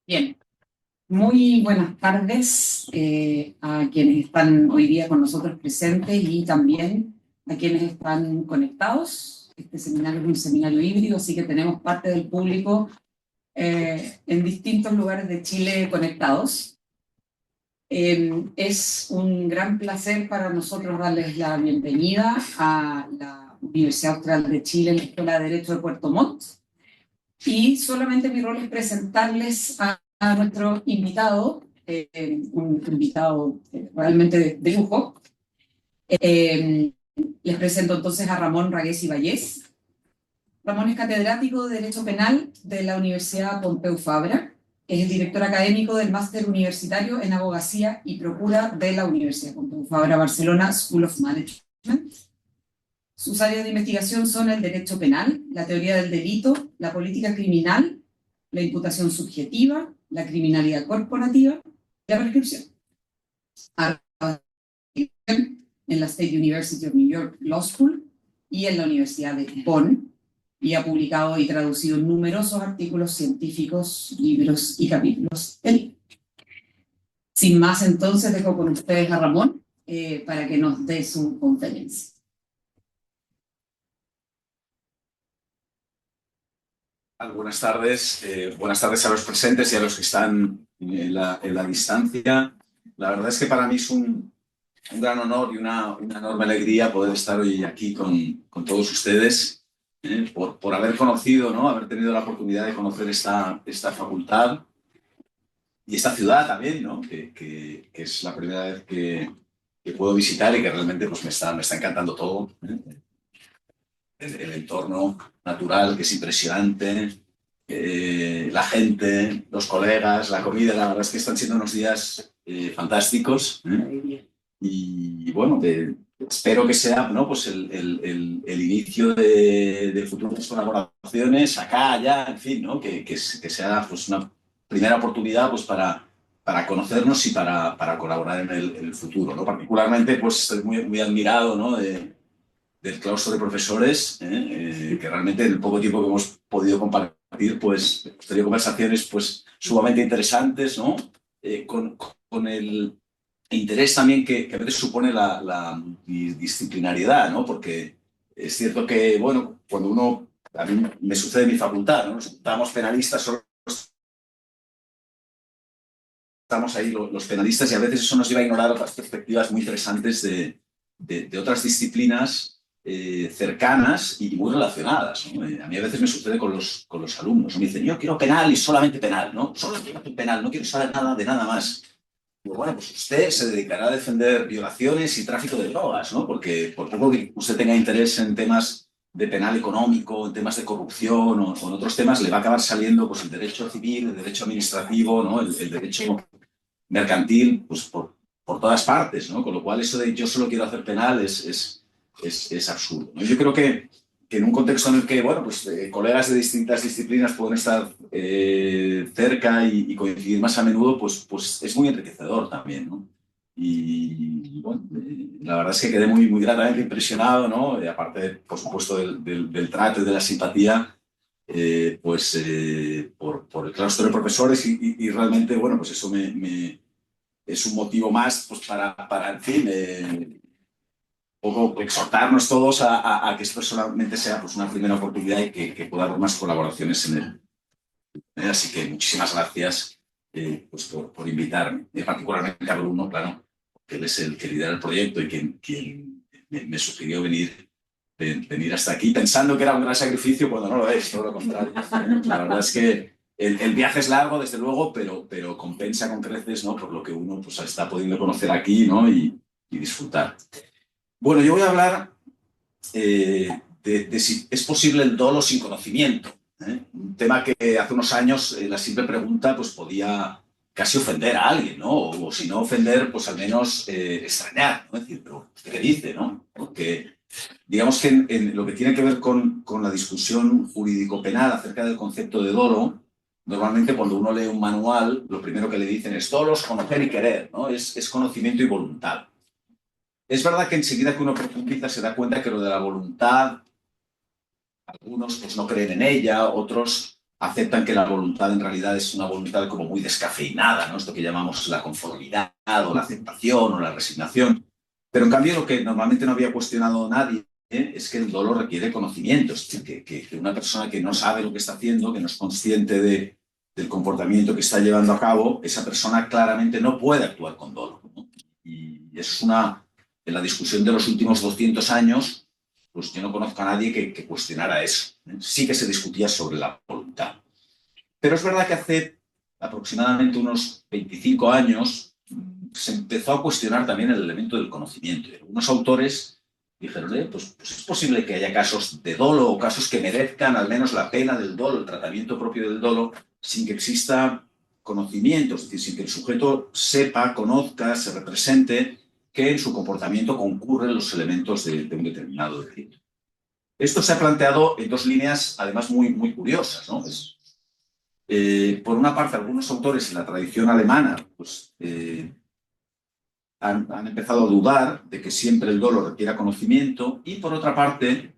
Bien, muy buenas tardes a quienes están hoy día con nosotros presentes y también a quienes están conectados. Este seminario es un seminario híbrido, así que tenemos parte del público en distintos lugares de Chile conectados. Es un gran placer para nosotros darles la bienvenida a la Universidad Austral de Chile, en la Escuela de Derecho de Puerto Montt. Y solamente mi rol es presentarles a nuestro invitado, un invitado realmente de lujo. Eh, Les presento entonces a Ramón Ragués y Vallés. Ramón es catedrático de Derecho Penal de la Universidad Pompeu Fabra. Es el director académico del Máster Universitario en Abogacía y Procura de la Universidad Pompeu Fabra Barcelona School of Management. Sus áreas de investigación son el derecho penal, la teoría del delito, la política criminal, la imputación subjetiva, la criminalidad corporativa y la prescripción. En la State University of New York Law School y en la Universidad de Bonn, y ha publicado y traducido numerosos artículos científicos, libros y capítulos. Sin más, entonces, dejo con ustedes a Ramón para que nos dé su conferencia. Buenas tardes a los presentes y a los que están en la distancia. La verdad es que para mí es un gran honor y una enorme alegría poder estar hoy aquí con todos ustedes, por haber conocido, ¿no? Haber tenido la oportunidad de conocer esta facultad y esta ciudad también, ¿no? Que es la primera vez que puedo visitar y que realmente pues, me está encantando todo, ¿eh? El entorno natural, que es impresionante, la gente, los colegas, la comida, la verdad es que están siendo unos días fantásticos, ¿eh? Y bueno, espero que sea, ¿no? Pues el inicio de futuras colaboraciones acá, allá, en fin, ¿no? Que sea pues, una primera oportunidad pues, para conocernos y para colaborar en el futuro, ¿no? Particularmente, pues estoy muy admirado, ¿no? Del claustro de profesores, que realmente en el poco tiempo que hemos podido compartir, pues hemos tenido conversaciones pues, sumamente interesantes, ¿no? Con el interés también que a veces supone la disciplinariedad, ¿no? Porque es cierto que, bueno, cuando uno, a mí me sucede en mi facultad, ¿no? Nos juntamos penalistas, solo estamos ahí los penalistas y a veces eso nos lleva a ignorar otras perspectivas muy interesantes de otras disciplinas cercanas y muy relacionadas, ¿no? A mí a veces me sucede con los alumnos, ¿no? Me dicen, yo quiero penal y solamente penal, ¿no? Solo quiero penal, no quiero saber nada de nada más. Digo, bueno, pues usted se dedicará a defender violaciones y tráfico de drogas, ¿no? Porque por poco que usted tenga interés en temas de penal económico, en temas de corrupción o en otros temas, le va a acabar saliendo pues, el derecho civil, el derecho administrativo, ¿no? El derecho mercantil, pues por todas partes, ¿no? Con lo cual eso de yo solo quiero hacer penal es absurdo, ¿no? Yo creo que en un contexto en el que, bueno, pues colegas de distintas disciplinas pueden estar cerca y coincidir más a menudo, pues es muy enriquecedor también, ¿no? Y bueno, la verdad es que quedé muy gratamente impresionado, ¿no? Aparte, por supuesto, del trato y de la simpatía, por el claustro de profesores y realmente, bueno, pues eso es un motivo más pues, para en fin, un poco exhortarnos todos a que esto solamente sea pues, una primera oportunidad y que pueda haber más colaboraciones en él. Así que muchísimas gracias pues por invitarme, particularmente a Bruno, claro, que él es el que lidera el proyecto y quien me sugirió venir hasta aquí pensando que era un gran sacrificio cuando no lo es, todo lo contrario. La verdad es que el viaje es largo, desde luego, pero compensa con creces, ¿no? Por lo que uno pues, está pudiendo conocer aquí, ¿no? Y disfrutar. Bueno, yo voy a hablar de si es posible el dolo sin conocimiento, ¿eh? Un tema que hace unos años la simple pregunta pues, podía casi ofender a alguien, ¿no? O si no ofender, pues al menos extrañar, ¿no? Es decir, pero ¿usted qué dice, no? Porque digamos que en lo que tiene que ver con la discusión jurídico-penal acerca del concepto de dolo, normalmente cuando uno lee un manual, lo primero que le dicen es dolo es conocer y querer, ¿no? Es conocimiento y voluntad. Es verdad que enseguida que uno profundiza se da cuenta que lo de la voluntad, algunos pues no creen en ella, otros aceptan que la voluntad en realidad es una voluntad como muy descafeinada, ¿no? Esto que llamamos la conformidad o la aceptación o la resignación. Pero en cambio lo que normalmente no había cuestionado nadie es que el dolor requiere conocimiento, es decir, que una persona que no sabe lo que está haciendo, que no es consciente del comportamiento que está llevando a cabo, esa persona claramente no puede actuar con dolor, ¿no? Y es en la discusión de los últimos 200 años, pues yo no conozco a nadie que cuestionara eso. Sí que se discutía sobre la voluntad. Pero es verdad que hace aproximadamente unos 25 años se empezó a cuestionar también el elemento del conocimiento. Algunos autores dijeron, pues es posible que haya casos de dolo o casos que merezcan al menos la pena del dolo, el tratamiento propio del dolo, sin que exista conocimiento, es decir, sin que el sujeto sepa, conozca, se represente que en su comportamiento concurren los elementos de un determinado delito. Esto se ha planteado en dos líneas, además, muy curiosas, ¿no? Por una parte, algunos autores en la tradición alemana pues, han empezado a dudar de que siempre el dolo requiera conocimiento, y por otra parte,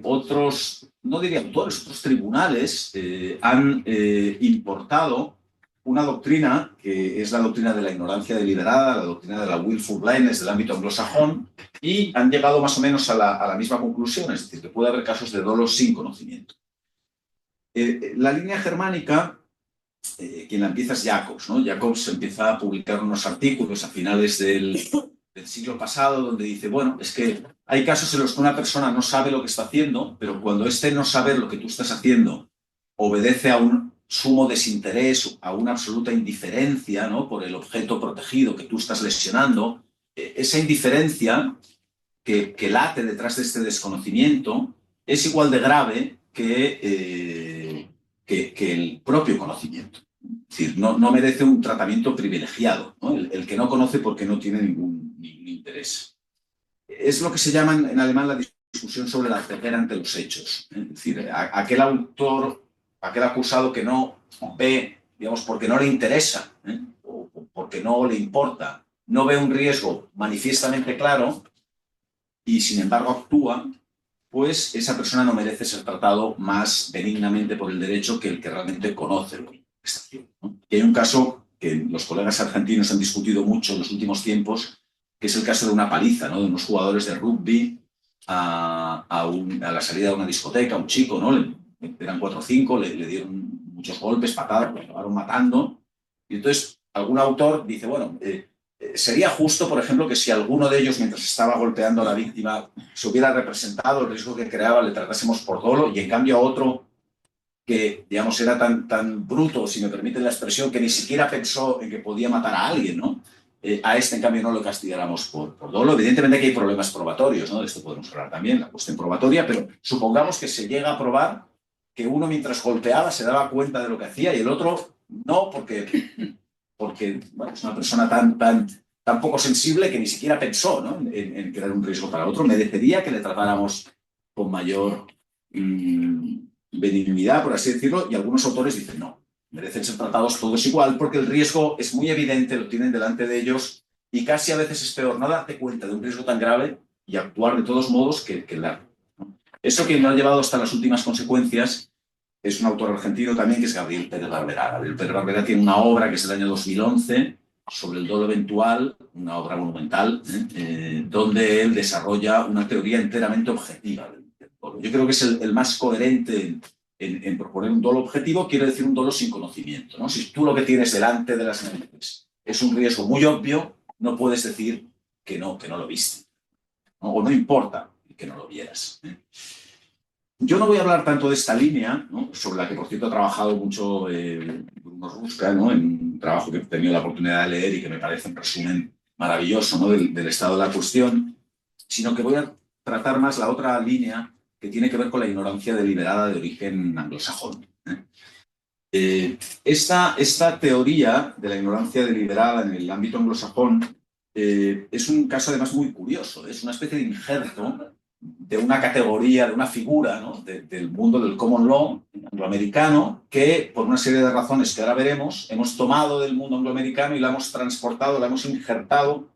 otros, no diría autores, otros tribunales han importado una doctrina que es la doctrina de la ignorancia deliberada, la doctrina de la willful blindness del ámbito anglosajón, y han llegado más o menos a la misma conclusión, es decir, que puede haber casos de dolo sin conocimiento. La línea germánica, quien la empieza es Jacobs, ¿no? Jacobs empieza a publicar unos artículos a finales del siglo pasado donde dice, bueno, es que hay casos en los que una persona no sabe lo que está haciendo, pero cuando este no saber lo que tú estás haciendo obedece a un sumo desinterés, a una absoluta indiferencia, ¿no?, por el objeto protegido que tú estás lesionando, esa indiferencia que late detrás de este desconocimiento es igual de grave que el propio conocimiento. Es decir, no merece un tratamiento privilegiado, ¿no? El que no conoce porque no tiene ningún interés. Es lo que se llama en alemán la discusión sobre la ceguera ante los hechos. Es decir, aquel autor, aquel acusado que no ve, digamos, porque no le interesa, o porque no le importa, no ve un riesgo manifiestamente claro y sin embargo actúa, pues esa persona no merece ser tratado más benignamente por el derecho que el que realmente conoce lo que está haciendo, ¿no? Y hay un caso que los colegas argentinos han discutido mucho en los últimos tiempos, que es el caso de una paliza, ¿no?, de unos jugadores de rugby a la salida de una discoteca, un chico, ¿no? Eran 4 o 5, le dieron muchos golpes, patadas, lo acabaron matando. Y entonces algún autor dice, bueno, sería justo, por ejemplo, que si alguno de ellos, mientras estaba golpeando a la víctima, se hubiera representado el riesgo que creaba, le tratásemos por dolo, y en cambio a otro que, digamos, era tan bruto, si me permiten la expresión, que ni siquiera pensó en que podía matar a alguien, ¿no? A este, en cambio, no lo castigáramos por dolo. Evidentemente que hay problemas probatorios, ¿no? De esto podemos hablar también, la cuestión probatoria, pero supongamos que se llega a probar que uno, mientras golpeaba, se daba cuenta de lo que hacía y el otro no, porque bueno, es una persona tan poco sensible que ni siquiera pensó, ¿no?, en crear un riesgo para otro. Merecería que le tratáramos con mayor benignidad, por así decirlo, y algunos autores dicen no, merecen ser tratados todos igual porque el riesgo es muy evidente, lo tienen delante de ellos, y casi a veces es peor no darte cuenta de un riesgo tan grave y actuar de todos modos que darlo, ¿no? Eso que nos ha llevado hasta las últimas consecuencias es un autor argentino también, que es Gabriel Pérez Barberá. Gabriel Pérez Barberá tiene una obra que es del año 2011 sobre el dolo eventual, una obra monumental, donde él desarrolla una teoría enteramente objetiva del dolo. Yo creo que es el más coherente en proponer un dolo objetivo, quiere decir un dolo sin conocimiento, ¿no? Si tú lo que tienes delante de las narices es un riesgo muy obvio, no puedes decir que no lo viste, ¿no? O no importa que no lo vieras, Yo no voy a hablar tanto de esta línea, ¿no?, sobre la que, por cierto, ha trabajado mucho Bruno Rusca, ¿no?, en un trabajo que he tenido la oportunidad de leer y que me parece un resumen maravilloso, ¿no?, del estado de la cuestión, sino que voy a tratar más la otra línea que tiene que ver con la ignorancia deliberada de origen anglosajón. Esta teoría de la ignorancia deliberada en el ámbito anglosajón es un caso además muy curioso. Es una especie de injerto de una categoría, de una figura, ¿no?, del mundo del common law angloamericano, que por una serie de razones que ahora veremos, hemos tomado del mundo angloamericano y la hemos transportado, la hemos injertado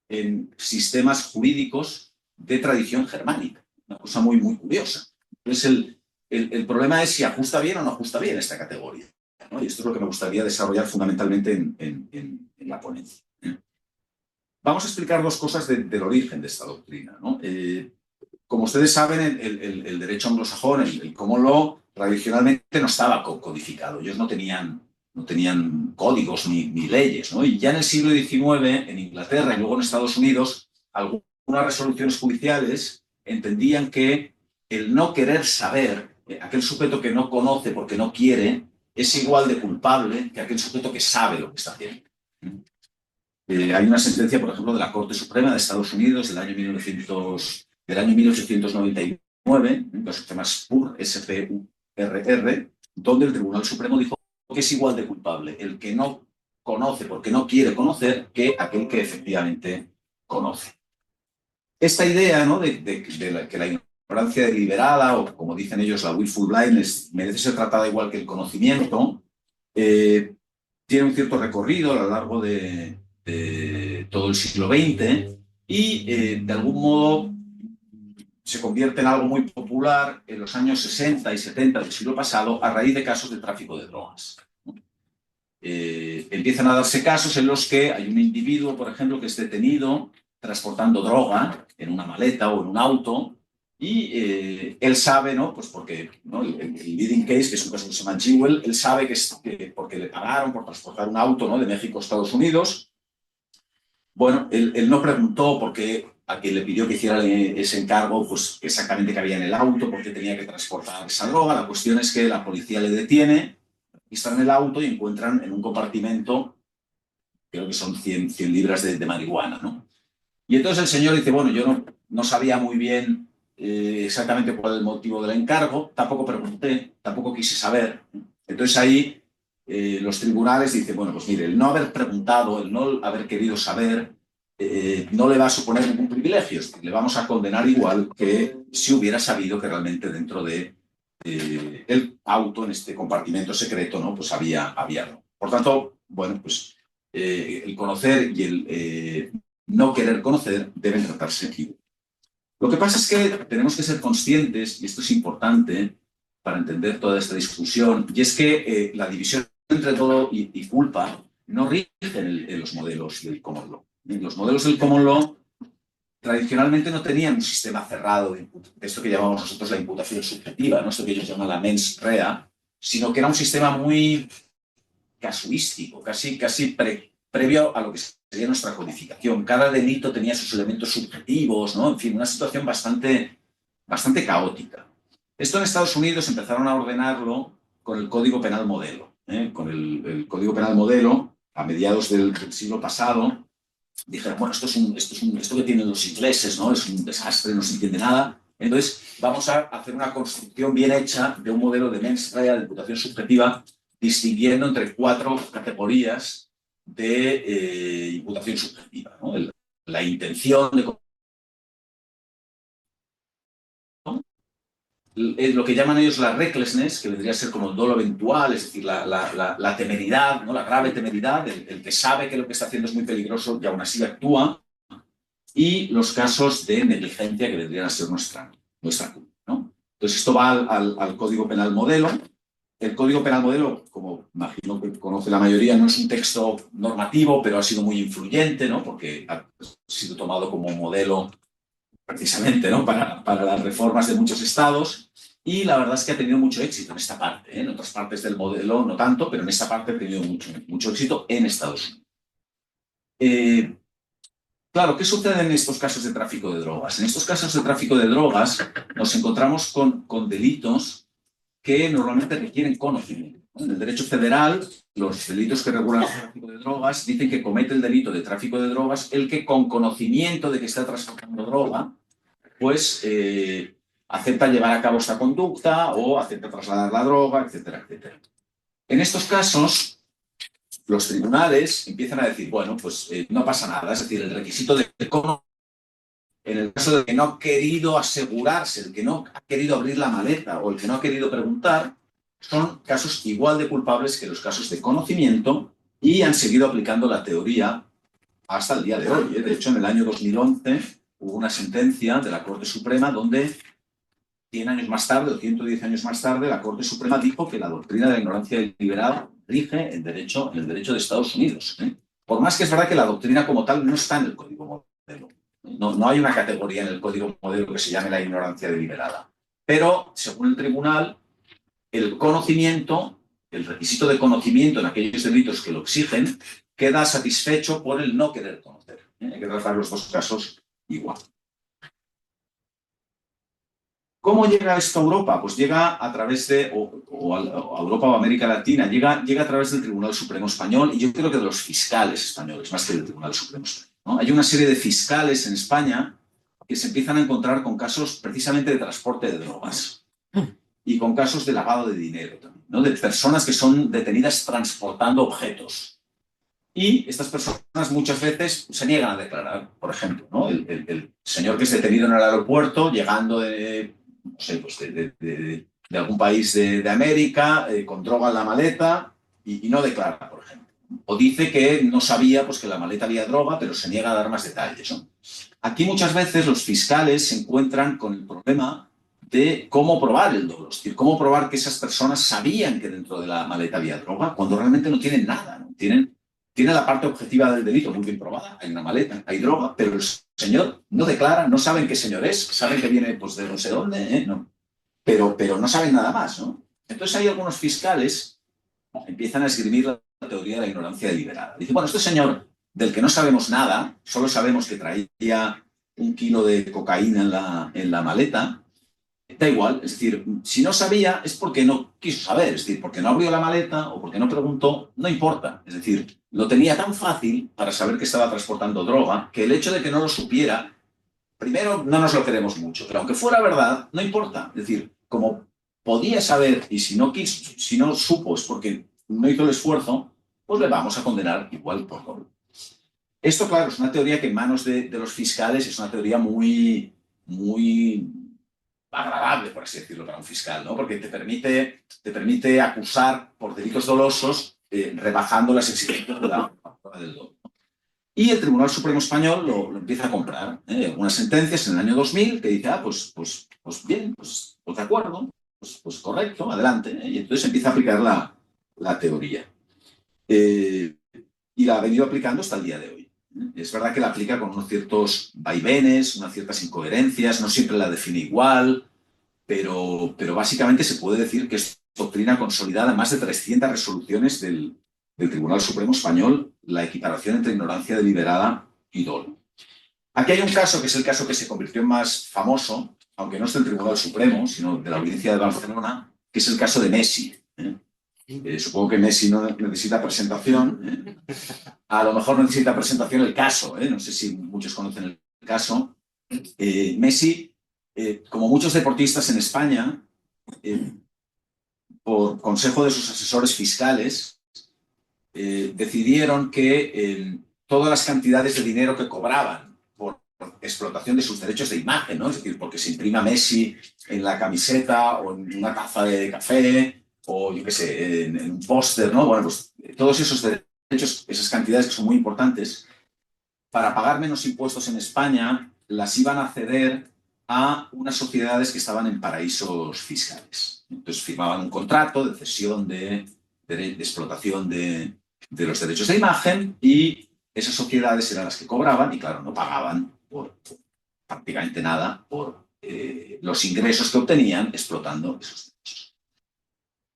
en sistemas jurídicos de tradición germánica. Una cosa muy curiosa. Es El problema es si ajusta bien o no ajusta bien esta categoría, ¿no? Y esto es lo que me gustaría desarrollar fundamentalmente en la ponencia. Vamos a explicar dos cosas del origen de esta doctrina, ¿no? Como ustedes saben, el derecho anglosajón, el common law, tradicionalmente no estaba codificado. Ellos no tenían códigos ni leyes, ¿no? Y ya en el siglo XIX, en Inglaterra y luego en Estados Unidos, algunas resoluciones judiciales entendían que el no querer saber, aquel sujeto que no conoce porque no quiere, es igual de culpable que aquel sujeto que sabe lo que está haciendo. Hay una sentencia, por ejemplo, de la Corte Suprema de Estados Unidos del año 1899, que se llama SPUR, S-P-U-R-R, donde el Tribunal Supremo dijo que es igual de culpable el que no conoce porque no quiere conocer que aquel que efectivamente conoce. Esta idea, ¿no?, que la ignorancia deliberada, o como dicen ellos, la willful blindness, merece ser tratada igual que el conocimiento, tiene un cierto recorrido a lo largo de todo el siglo XX y de algún modo se convierte en algo muy popular en los años 60 y 70 del siglo pasado a raíz de casos de tráfico de drogas. Empiezan a darse casos en los que hay un individuo, por ejemplo, que es detenido transportando droga en una maleta o en un auto y él sabe, ¿no?, pues porque, ¿no?, el leading case, que es un caso que se llama Jewel, él sabe que porque le pagaron por transportar un auto, ¿no?, de México a Estados Unidos. Bueno, él no preguntó por qué a quien le pidió que hiciera ese encargo, pues exactamente qué había en el auto, por qué tenía que transportar esa droga. La cuestión es que la policía le detiene, registran el auto y encuentran en un compartimento, creo que son 100 libras de marihuana, ¿no? Y entonces el señor dice, bueno, yo no sabía muy bien exactamente cuál es el motivo del encargo, tampoco pregunté, tampoco quise saber. Entonces ahí los tribunales dicen, bueno, pues mire, el no haber preguntado, el no haber querido saber, no le va a suponer ningún privilegio, le vamos a condenar igual que si hubiera sabido que realmente dentro de el auto, en este compartimento secreto, ¿no?, pues había. Por tanto, bueno, pues el conocer y el no querer conocer deben tratarse aquí. Lo que pasa es que tenemos que ser conscientes, y esto es importante para entender toda esta discusión, y es que la división entre dolo y culpa no rige en los modelos del common law. Los modelos del common law tradicionalmente no tenían un sistema cerrado de esto que llamamos nosotros la imputación subjetiva, ¿no?, esto que ellos llaman la mens rea, sino que era un sistema muy casuístico, casi previo a lo que sería nuestra codificación. Cada delito tenía sus elementos subjetivos, ¿no? En fin, una situación bastante caótica. Esto en Estados Unidos empezaron a ordenarlo con el Código Penal Modelo. Con el Código Penal Modelo, a mediados del siglo pasado, dijeron, bueno, esto que tienen los ingleses, ¿no?, es un desastre, no se entiende nada. Entonces, vamos a hacer una construcción bien hecha de un modelo de mens rea, de imputación subjetiva, distinguiendo entre 4 categorías de imputación subjetiva, ¿no? La intención de... lo que llaman ellos la recklessness, que vendría a ser como el dolo eventual, es decir, la temeridad, ¿no?, la grave temeridad, el que sabe que lo que está haciendo es muy peligroso y aún así actúa, y los casos de negligencia, que vendrían a ser nuestra culpa, ¿no? Entonces, esto va al Código Penal Modelo. El Código Penal Modelo, como imagino que conoce la mayoría, no es un texto normativo, pero ha sido muy influyente, ¿no?, porque ha sido tomado como modelo precisamente, ¿no?, para las reformas de muchos estados, y la verdad es que ha tenido mucho éxito en esta parte, ¿eh? En otras partes del modelo no tanto, pero en esta parte ha tenido mucho éxito en Estados Unidos. Claro, ¿qué sucede en estos casos de tráfico de drogas? En estos casos de tráfico de drogas nos encontramos con delitos que normalmente requieren conocimiento. En el derecho federal, los delitos que regulan el tráfico de drogas dicen que comete el delito de tráfico de drogas el que, con conocimiento de que está transportando droga, pues acepta llevar a cabo esta conducta o acepta trasladar la droga, etcétera, etcétera. En estos casos, los tribunales empiezan a decir, bueno, pues no pasa nada, es decir, el requisito de conocimiento, en el caso de que no ha querido asegurarse, el que no ha querido abrir la maleta o el que no ha querido preguntar, son casos igual de culpables que los casos de conocimiento y han seguido aplicando la teoría hasta el día de hoy. De hecho, en el año 2011 hubo una sentencia de la Corte Suprema donde 100 años más tarde o 110 años más tarde, la Corte Suprema dijo que la doctrina de la ignorancia deliberada rige en el derecho de Estados Unidos. Por más que es verdad que la doctrina como tal no está en el Código Modelo. No hay una categoría en el Código Modelo que se llame la ignorancia deliberada. Pero, según el tribunal, el conocimiento, el requisito de conocimiento en aquellos delitos que lo exigen, queda satisfecho por el no querer conocer. Hay que tratar los dos casos igual. ¿Cómo llega esto a Europa? Pues llega a través de, o a Europa o América Latina, llega a través del Tribunal Supremo Español y yo creo que de los fiscales españoles, más que del Tribunal Supremo Español, ¿no? Hay una serie de fiscales en España que se empiezan a encontrar con casos precisamente de transporte de drogas y con casos de lavado de dinero también, ¿no? De personas que son detenidas transportando objetos. Y estas personas muchas veces se niegan a declarar, por ejemplo, ¿no? El señor que es detenido en el aeropuerto, llegando no sé, pues de algún país de América, con droga en la maleta, y no declara, por ejemplo. O dice que no sabía pues, que en la maleta había droga, pero se niega a dar más detalles, ¿no? Aquí muchas veces los fiscales se encuentran con el problema de cómo probar el dolo, es decir, cómo probar que esas personas sabían que dentro de la maleta había droga, cuando realmente no tienen nada, ¿no? Tiene la parte objetiva del delito muy bien probada, hay una maleta, hay droga, pero el señor no declara, no saben qué señor es, saben que viene pues, de no sé dónde, no. Pero no saben nada más, ¿no? Entonces hay algunos fiscales que empiezan a esgrimir la teoría de la ignorancia deliberada. Dicen, bueno, este señor del que no sabemos nada, solo sabemos que traía 1 kilo de cocaína en la maleta, da igual, es decir, si no sabía es porque no quiso saber, es decir, porque no abrió la maleta o porque no preguntó, no importa. Es decir, lo tenía tan fácil para saber que estaba transportando droga que el hecho de que no lo supiera, primero, no nos lo queremos mucho, pero aunque fuera verdad, no importa. Es decir, como podía saber y si no quiso, si no supo es porque no hizo el esfuerzo, pues le vamos a condenar igual por doble. Esto, claro, es una teoría que en manos de los fiscales es una teoría muy agradable, por así decirlo, para un fiscal, ¿no? Porque te permite acusar por delitos dolosos rebajando las exigencias de la prueba del dolo. Y el Tribunal Supremo Español lo empieza a comprar. Unas sentencias en el año 2000 que dice, pues bien, pues de acuerdo, pues correcto, adelante. Y entonces empieza a aplicar la teoría. Y la ha venido aplicando hasta el día de hoy. Es verdad que la aplica con unos ciertos vaivenes, unas ciertas incoherencias, no siempre la define igual, pero básicamente se puede decir que es doctrina consolidada en más de 300 resoluciones del Tribunal Supremo Español, la equiparación entre ignorancia deliberada y dolo. Aquí hay un caso que es el caso que se convirtió en más famoso, aunque no es del Tribunal Supremo, sino de la Audiencia de Barcelona, que es el caso de Messi. Supongo que Messi no necesita presentación. A lo mejor necesita presentación el caso. No sé si muchos conocen el caso. Messi, como muchos deportistas en España, por consejo de sus asesores fiscales, decidieron que todas las cantidades de dinero que cobraban por explotación de sus derechos de imagen, ¿no? Es decir, porque se imprima Messi en la camiseta o en una taza de café o yo qué sé, en un póster, ¿no? Bueno, pues todos esos derechos, esas cantidades que son muy importantes, para pagar menos impuestos en España, las iban a ceder a unas sociedades que estaban en paraísos fiscales. Entonces firmaban un contrato de cesión de explotación de los derechos de imagen y esas sociedades eran las que cobraban y, claro, no pagaban por prácticamente nada por los ingresos que obtenían explotando esos derechos.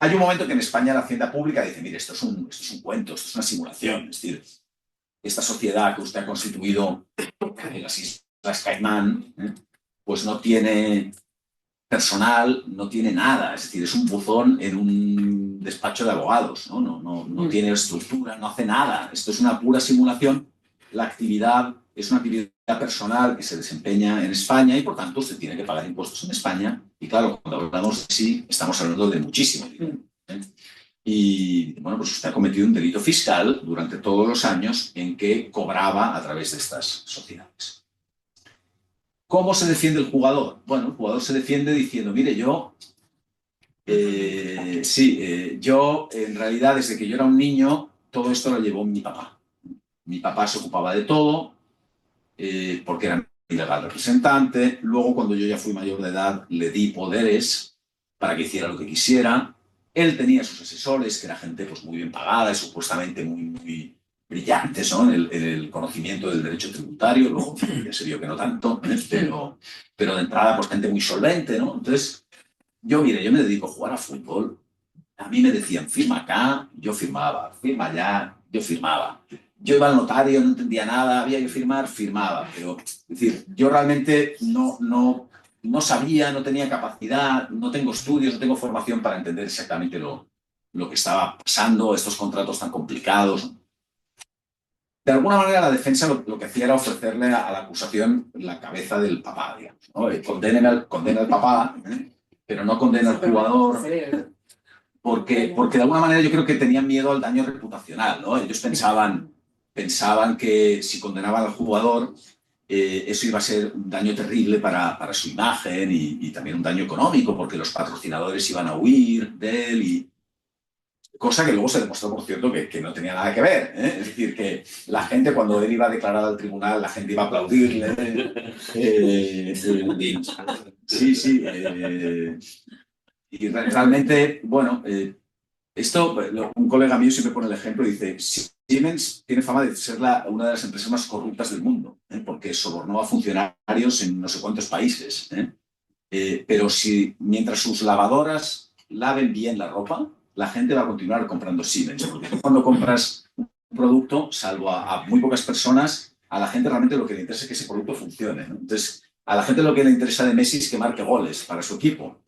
Hay un momento que en España la Hacienda Pública dice, mire, esto es un cuento, esto es una simulación, es decir, esta sociedad que usted ha constituido en las Islas Caimán, pues no tiene personal, no tiene nada, es decir, es un buzón en un despacho de abogados, ¿no? No tiene estructura, no hace nada, esto es una pura simulación, la actividad es una actividad personal que se desempeña en España y por tanto usted tiene que pagar impuestos en España y claro, cuando hablamos de sí, estamos hablando de muchísimo dinero. Y bueno, pues usted ha cometido un delito fiscal durante todos los años en que cobraba a través de estas sociedades. ¿Cómo se defiende el jugador? Bueno, el jugador se defiende diciendo, mire, yo en realidad desde que yo era un niño, todo esto lo llevó mi papá. Mi papá se ocupaba de todo porque era ilegal representante. Luego, cuando yo ya fui mayor de edad, le di poderes para que hiciera lo que quisiera. Él tenía sus asesores, que era gente pues, muy bien pagada y supuestamente muy brillantes, ¿no? En el conocimiento del derecho tributario. Luego ya se vio que no tanto, pero de entrada, pues gente muy solvente, ¿no? Entonces, yo me dedico a jugar a fútbol. A mí me decían, firma acá, yo firmaba, firma allá, yo firmaba. Yo iba al notario, no entendía nada, había que firmar, firmaba. Pero, es decir, yo realmente no sabía, no tenía capacidad, no tengo estudios, no tengo formación para entender exactamente lo que estaba pasando, estos contratos tan complicados. De alguna manera, la defensa lo que hacía era ofrecerle a la acusación la cabeza del papá, digamos, ¿no? Condena al papá, pero no condena al jugador. Porque de alguna manera yo creo que tenían miedo al daño reputacional, ¿no? Ellos pensaban que si condenaban al jugador, eso iba a ser un daño terrible para su imagen y también un daño económico, porque los patrocinadores iban a huir de él, cosa que luego se demostró, por cierto, que no tenía nada que ver, ¿eh? Es decir, que la gente cuando él iba a declarar al tribunal, la gente iba a aplaudirle. Sí, sí. Y realmente, bueno, esto, un colega mío siempre pone el ejemplo y dice, Siemens tiene fama de ser una de las empresas más corruptas del mundo, porque sobornó a funcionarios en no sé cuántos países. Pero si mientras sus lavadoras laven bien la ropa, la gente va a continuar comprando Siemens. Porque cuando compras un producto, salvo a muy pocas personas, a la gente realmente lo que le interesa es que ese producto funcione, ¿no? Entonces, a la gente lo que le interesa de Messi es que marque goles para su equipo.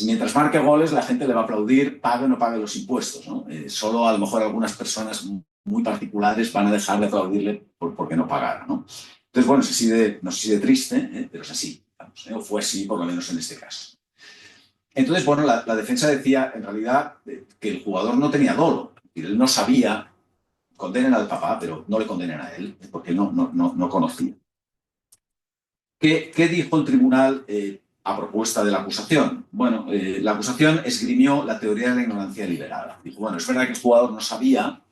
Mientras marque goles, la gente le va a aplaudir, pague o no pague los impuestos, ¿no? Solo a lo mejor algunas personas muy particulares van a dejar de aplaudirle porque no pagara, ¿no? Entonces, bueno, no sé si de triste, pero es así, digamos, o fue así por lo menos en este caso. Entonces, bueno, la defensa decía en realidad que el jugador no tenía dolo, él no sabía, condenen al papá, pero no le condenen a él, porque él no conocía. ¿Qué dijo el tribunal a propuesta de la acusación? Bueno, la acusación esgrimió la teoría de la ignorancia deliberada. Dijo, bueno, es verdad que el jugador no sabía,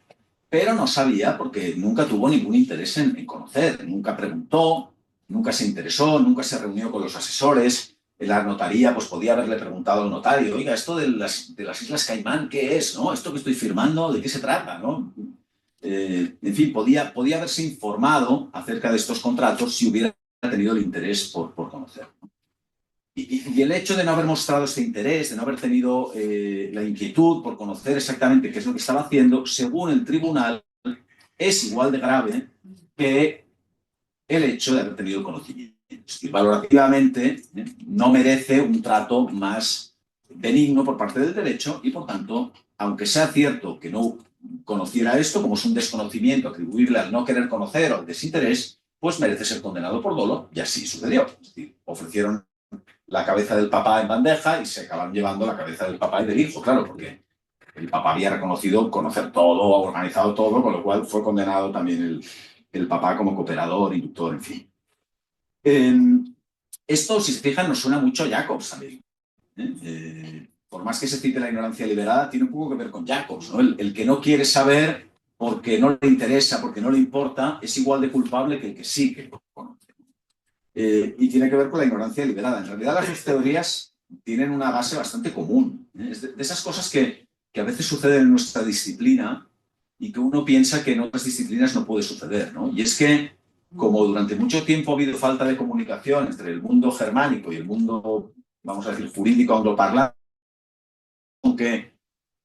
pero no sabía porque nunca tuvo ningún interés en conocer, nunca preguntó, nunca se interesó, nunca se reunió con los asesores. En la notaría pues podía haberle preguntado al notario, oiga, esto de las Islas Caimán, ¿qué es? ¿No? ¿Esto que estoy firmando, de qué se trata? ¿No? En fin, podía haberse informado acerca de estos contratos si hubiera tenido el interés por conocer. Y el hecho de no haber mostrado este interés, de no haber tenido la inquietud por conocer exactamente qué es lo que estaba haciendo, según el tribunal, es igual de grave que el hecho de haber tenido el conocimiento. Es decir, valorativamente no merece un trato más benigno por parte del derecho y, por tanto, aunque sea cierto que no conociera esto, como es un desconocimiento atribuible al no querer conocer o al desinterés, pues merece ser condenado por dolo, y así sucedió. Es decir, ofrecieron la cabeza del papá en bandeja y se acabaron llevando la cabeza del papá y del hijo, claro, porque el papá había reconocido conocer todo, organizado todo, con lo cual fue condenado también el papá como cooperador, inductor, en fin. Esto, si se fijan, nos suena mucho a Jacobs también. Por más que se cite la ignorancia liberada, tiene un poco que ver con Jacobs, ¿no? El que no quiere saber porque no le interesa, porque no le importa, es igual de culpable que el que sí que conoce. Y tiene que ver con la ignorancia liberada. En realidad, las dos teorías tienen una base bastante común. Es de esas cosas que a veces suceden en nuestra disciplina y que uno piensa que en otras disciplinas no puede suceder, ¿no? Y es que, como durante mucho tiempo ha habido falta de comunicación entre el mundo germánico y el mundo, vamos a decir, jurídico angloparlante, aunque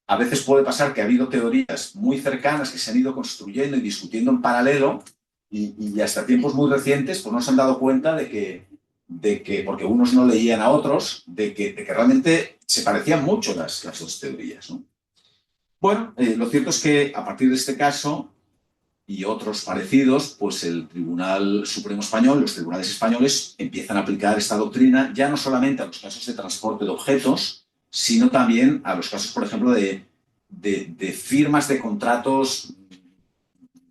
a veces puede pasar que ha habido teorías muy cercanas que se han ido construyendo y discutiendo en paralelo y hasta tiempos muy recientes pues no se han dado cuenta de que porque unos no leían a otros, de que realmente se parecían mucho las dos teorías, ¿no? Bueno, lo cierto es que a partir de este caso y otros parecidos, pues el Tribunal Supremo Español, los tribunales españoles empiezan a aplicar esta doctrina ya no solamente a los casos de transporte de objetos, sino también a los casos, por ejemplo, de firmas de contratos,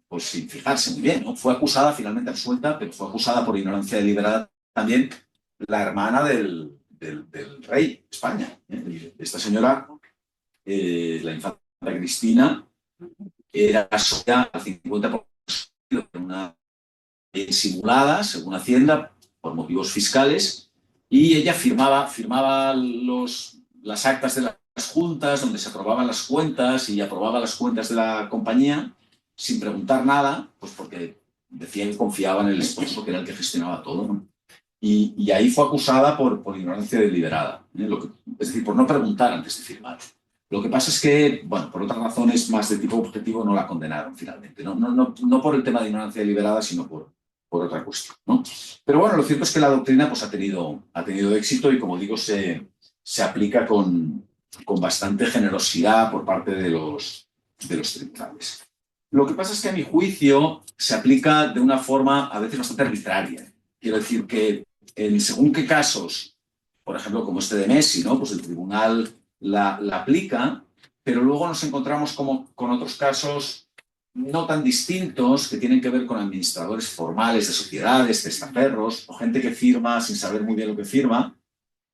pues sin fijarse muy bien, ¿no? Fue acusada, finalmente absuelta, pero fue acusada por ignorancia deliberada también la hermana del rey de España. Esta señora, la infanta Cristina, era socia al 50% de una simulada, según Hacienda, por motivos fiscales, y ella firmaba las actas de las juntas donde se aprobaban las cuentas y aprobaba las cuentas de la compañía sin preguntar nada, pues porque decían que confiaban en el esposo, que era el que gestionaba todo, ¿no? Y ahí fue acusada por ignorancia deliberada, es decir, por no preguntar antes de firmar. Lo que pasa es que, bueno, por otras razones más de tipo objetivo no la condenaron finalmente. No por el tema de ignorancia deliberada, sino por otra cuestión, ¿no? Pero bueno, lo cierto es que la doctrina pues, ha tenido éxito y, como digo, se aplica con bastante generosidad por parte de los tribunales. Lo que pasa es que, a mi juicio, se aplica de una forma a veces bastante arbitraria. Quiero decir que en según qué casos, por ejemplo, como este de Messi, ¿no? Pues el tribunal la aplica, pero luego nos encontramos con otros casos no tan distintos que tienen que ver con administradores formales de sociedades, testaferros, o gente que firma sin saber muy bien lo que firma,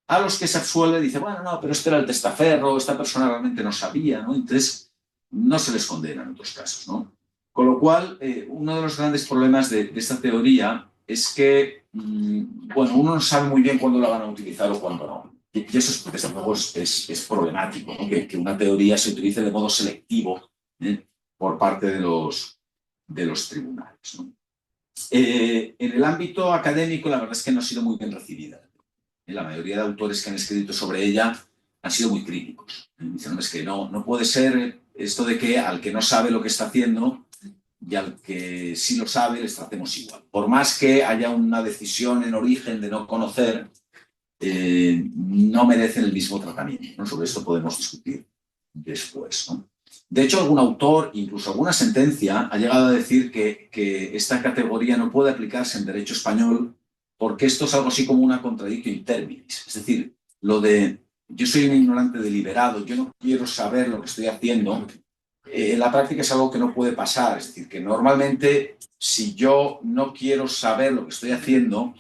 a los que se absuelve y dice, bueno, no, pero este era el testaferro, esta persona realmente no sabía, ¿no? Entonces, no se les condena en otros casos, ¿no? Con lo cual, uno de los grandes problemas de esta teoría es que, bueno, uno no sabe muy bien cuándo la van a utilizar o cuándo no. Y eso, desde luego, es problemático, ¿no? Que una teoría se utilice de modo selectivo, por parte de los tribunales, ¿no? En el ámbito académico, la verdad es que no ha sido muy bien recibida. La mayoría de autores que han escrito sobre ella han sido muy críticos. Dicen, es que no puede ser esto de que al que no sabe lo que está haciendo y al que sí lo sabe les tratemos igual. Por más que haya una decisión en origen de no conocer, no merecen el mismo tratamiento, ¿no? Sobre esto podemos discutir después, ¿no? De hecho, algún autor, incluso alguna sentencia, ha llegado a decir que esta categoría no puede aplicarse en derecho español porque esto es algo así como una contradictio in terminis. Es decir, lo de yo soy un ignorante deliberado, yo no quiero saber lo que estoy haciendo, en la práctica es algo que no puede pasar. Es decir, que normalmente si yo no quiero saber lo que estoy haciendo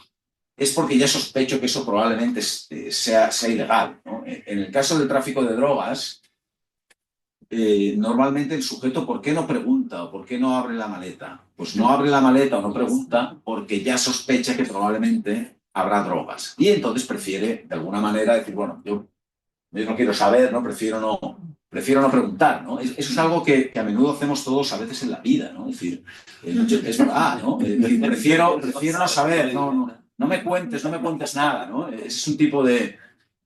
es porque ya sospecho que eso probablemente sea ilegal, ¿no? En el caso del tráfico de drogas, normalmente el sujeto, ¿por qué no pregunta o por qué no abre la maleta? Pues no abre la maleta o no pregunta porque ya sospecha que probablemente habrá drogas. Y entonces prefiere, de alguna manera, decir, bueno, yo no quiero saber, ¿no? Prefiero no preguntar, ¿no? Eso es algo que a menudo hacemos todos a veces en la vida, ¿no? Es decir, es verdad, ¿no? Prefiero no saber, no me cuentes nada, ¿no? Ese es un tipo de...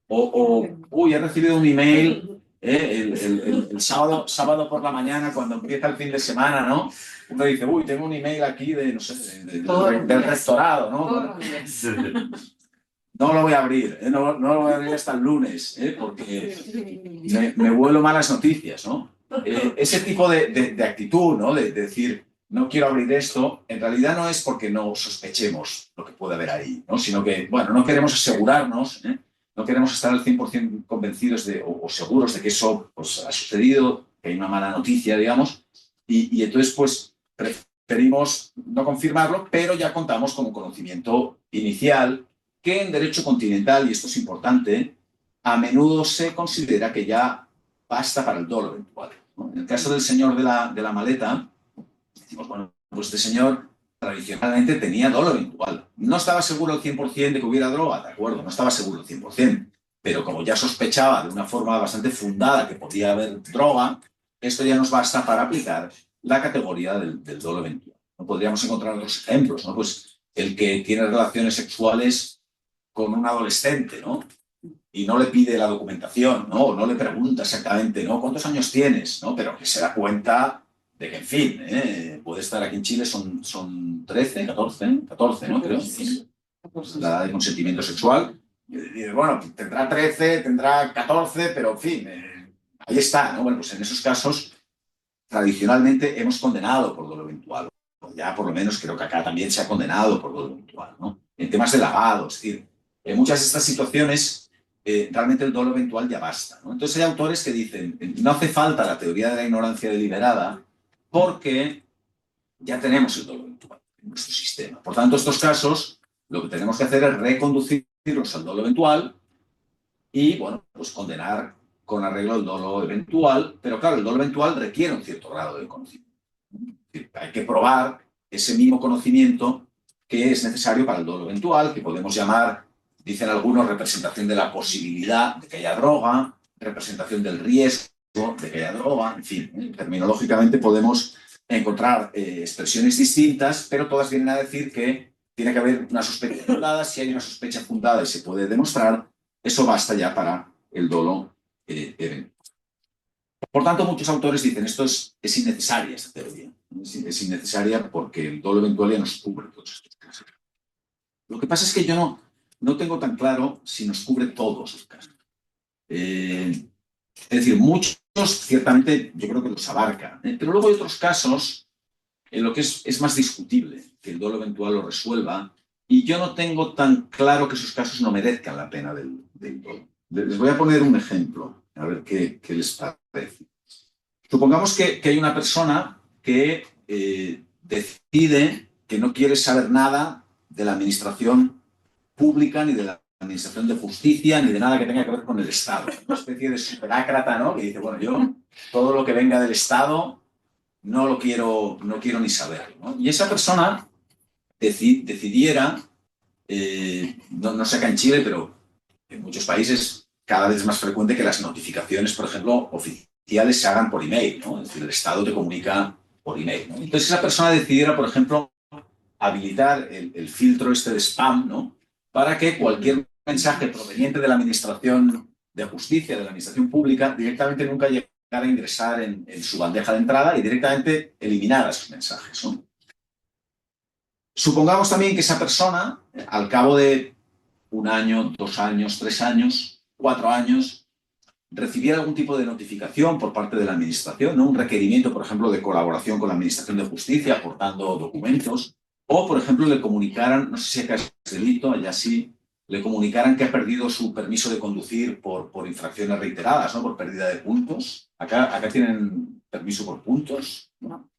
uy, he recibido un email el sábado por la mañana, cuando empieza el fin de semana, ¿no? Uno dice, uy, tengo un email aquí de, no sé, del rectorado, ¿no? No lo voy a abrir, no lo voy a abrir hasta el lunes, porque me vuelo malas noticias, ¿no? Ese tipo de actitud, ¿no? De decir, no quiero abrir esto, en realidad no es porque no sospechemos lo que puede haber ahí, ¿no? Sino que, bueno, no queremos asegurarnos, no queremos estar al 100% convencidos o seguros de que eso pues, ha sucedido, que hay una mala noticia, digamos, y entonces, pues, preferimos no confirmarlo, pero ya contamos con un conocimiento inicial que en derecho continental, y esto es importante, a menudo se considera que ya basta para el dolo eventual, ¿no? En el caso del señor de la maleta, decimos, bueno, pues este señor tradicionalmente tenía dolo eventual. No estaba seguro al 100% de que hubiera droga, ¿de acuerdo? No estaba seguro al 100%, pero como ya sospechaba de una forma bastante fundada que podía haber droga, esto ya nos basta para aplicar la categoría del dolo eventual. No podríamos encontrar otros ejemplos, ¿no? Pues el que tiene relaciones sexuales con un adolescente, ¿no? Y no le pide la documentación, ¿no? O no le pregunta exactamente, ¿no? ¿Cuántos años tienes? ¿No? Pero que se da cuenta de que, en fin, puede estar aquí en Chile, son 13, 14, ¿no? Creo. La edad de consentimiento sexual. Y, bueno, tendrá 13, tendrá 14, pero en fin, ahí está, ¿no? Bueno, pues en esos casos, tradicionalmente hemos condenado por dolo eventual. Ya por lo menos creo que acá también se ha condenado por dolo eventual, ¿no? En temas de lavado, es decir, en muchas de estas situaciones realmente el dolo eventual ya basta, ¿no? Entonces hay autores que dicen, no hace falta la teoría de la ignorancia deliberada porque ya tenemos el dolo eventual en nuestro sistema. Por tanto, estos casos lo que tenemos que hacer es reconducirlos al dolo eventual y, bueno, pues condenar con arreglo el dolo eventual, pero claro, el dolo eventual requiere un cierto grado de conocimiento. Hay que probar ese mismo conocimiento que es necesario para el dolo eventual, que podemos llamar, dicen algunos, representación de la posibilidad de que haya droga, representación del riesgo de que haya droga, en fin, terminológicamente podemos encontrar expresiones distintas, pero todas vienen a decir que tiene que haber una sospecha fundada. Si hay una sospecha fundada y se puede demostrar, eso basta ya para el dolo eventual. Por tanto, muchos autores dicen esto es innecesaria esta teoría. Es innecesaria porque el dolo eventual ya nos cubre todos estos casos. Lo que pasa es que yo no tengo tan claro si nos cubre todos los casos. Es decir, muchos ciertamente yo creo que los abarca, pero luego hay otros casos en lo que es más discutible que el dolo eventual lo resuelva, y yo no tengo tan claro que esos casos no merezcan la pena del dolo. Les voy a poner un ejemplo, a ver qué les parece. Supongamos que hay una persona que decide que no quiere saber nada de la administración pública, ni de la administración de justicia, ni de nada que tenga que ver con el Estado. Una especie de superácrata, ¿no? Que dice, bueno, yo todo lo que venga del Estado no quiero ni saber, ¿no? Y esa persona decidiera, no sé acá en Chile, pero en muchos países cada vez es más frecuente que las notificaciones, por ejemplo, oficiales se hagan por email, ¿no? Es decir, el Estado te comunica por email, ¿no? Entonces esa persona decidiera, por ejemplo, habilitar el filtro este de spam, ¿no? Para que cualquier mensaje proveniente de la administración de justicia, de la administración pública, directamente nunca llegara a ingresar en su bandeja de entrada y directamente eliminara esos mensajes, ¿no? Supongamos también que esa persona, al cabo de 1 año, 2 años, 3 años, 4 años, recibiera algún tipo de notificación por parte de la administración, ¿no? Un requerimiento, por ejemplo, de colaboración con la administración de justicia, aportando documentos, o, por ejemplo, le comunicaran, no sé si acá es delito, allá sí, le comunicaran que ha perdido su permiso de conducir por infracciones reiteradas, ¿no? Por pérdida de puntos. Acá tienen permiso por puntos, ¿no?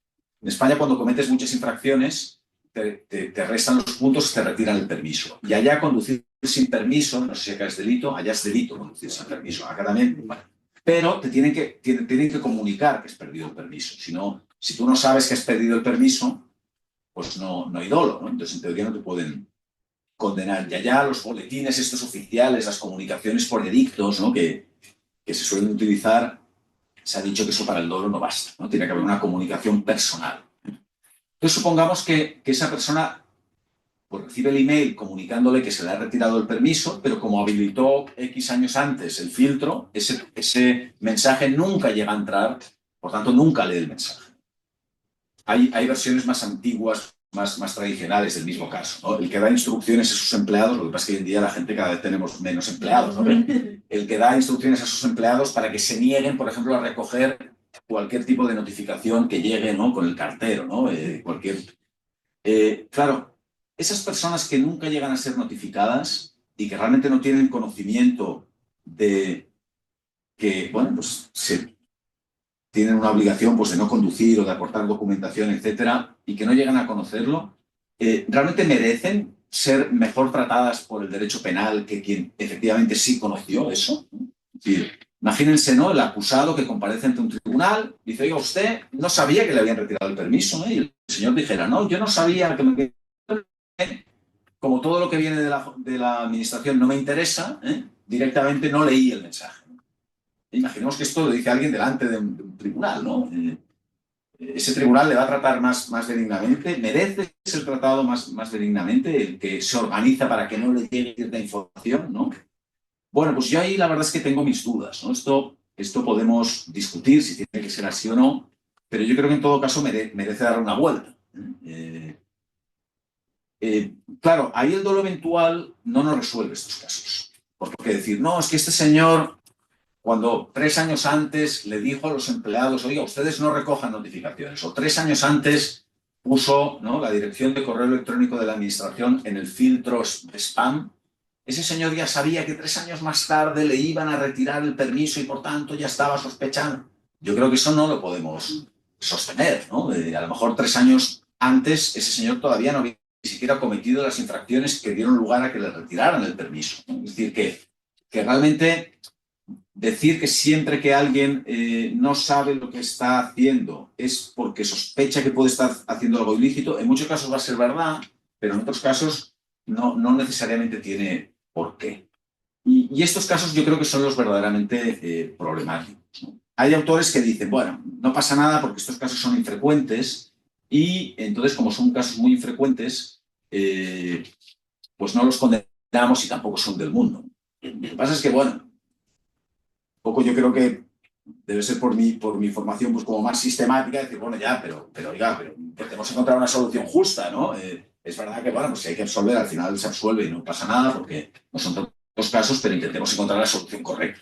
En España, cuando cometes muchas infracciones, te restan los puntos y te retiran el permiso. Y allá conducir sin permiso, no sé si acá es delito, allá es delito conducir sin permiso, acá también. Bueno, pero te tienen que comunicar que has perdido el permiso. Si tú no sabes que has perdido el permiso, pues no hay dolo, ¿no? Entonces, en teoría no te pueden condenar. Y allá los boletines estos oficiales, las comunicaciones por edictos, ¿no? que se suelen utilizar, se ha dicho que eso para el dolo no basta, ¿no? Tiene que haber una comunicación personal. Entonces, supongamos que esa persona pues, recibe el email comunicándole que se le ha retirado el permiso, pero como habilitó X años antes el filtro, ese mensaje nunca llega a entrar, por tanto, nunca lee el mensaje. Hay versiones más antiguas, más tradicionales del mismo caso, ¿no? El que da instrucciones a sus empleados, lo que pasa es que hoy en día la gente cada vez tenemos menos empleados, ¿no? El que da instrucciones a sus empleados para que se nieguen, por ejemplo, a recoger cualquier tipo de notificación que llegue, ¿no? Con el cartero, ¿no? Claro, esas personas que nunca llegan a ser notificadas y que realmente no tienen conocimiento de que, bueno, pues tienen una obligación pues, de no conducir o de aportar documentación, etcétera, y que no llegan a conocerlo, realmente merecen ser mejor tratadas por el derecho penal que quien efectivamente sí conoció eso. Es decir, imagínense, ¿no? El acusado que comparece ante un tribunal dice, oiga, usted no sabía que le habían retirado el permiso, ¿eh? Y el señor dijera, no, yo no sabía que me... Como todo lo que viene de la administración no me interesa, directamente no leí el mensaje. Imaginemos que esto lo dice alguien delante de un tribunal, ¿no? Ese tribunal le va a tratar más benignamente, merece ser tratado más benignamente, el que se organiza para que no le llegue cierta información, ¿no? Bueno, pues yo ahí la verdad es que tengo mis dudas, ¿no? Esto podemos discutir si tiene que ser así o no, pero yo creo que en todo caso merece dar una vuelta. Claro, ahí el dolo eventual no nos resuelve estos casos. Porque decir, no, es que este señor, cuando 3 años antes le dijo a los empleados, oiga, ustedes no recojan notificaciones, o 3 años antes puso, ¿no?, la dirección de correo electrónico de la administración en el filtro de spam, ese señor ya sabía que 3 años más tarde le iban a retirar el permiso y por tanto ya estaba sospechando. Yo creo que eso no lo podemos sostener, ¿no? A lo mejor 3 años antes ese señor todavía no había ni siquiera cometido las infracciones que dieron lugar a que le retiraran el permiso, ¿no? Es decir, que realmente decir que siempre que alguien no sabe lo que está haciendo es porque sospecha que puede estar haciendo algo ilícito, en muchos casos va a ser verdad, pero en otros casos no necesariamente tiene por qué. Y estos casos yo creo que son los verdaderamente problemáticos, ¿no? Hay autores que dicen, bueno, no pasa nada porque estos casos son infrecuentes y entonces como son casos muy infrecuentes, pues no los condenamos y tampoco son del mundo. Lo que pasa es que, bueno, un poco yo creo que debe ser por mi formación pues como más sistemática, decir, bueno, ya, pero oiga, pero tenemos que encontrar una solución justa, ¿no? Es verdad que, bueno, pues si hay que absolver, al final se absuelve y no pasa nada porque no son todos los casos, pero intentemos encontrar la solución correcta.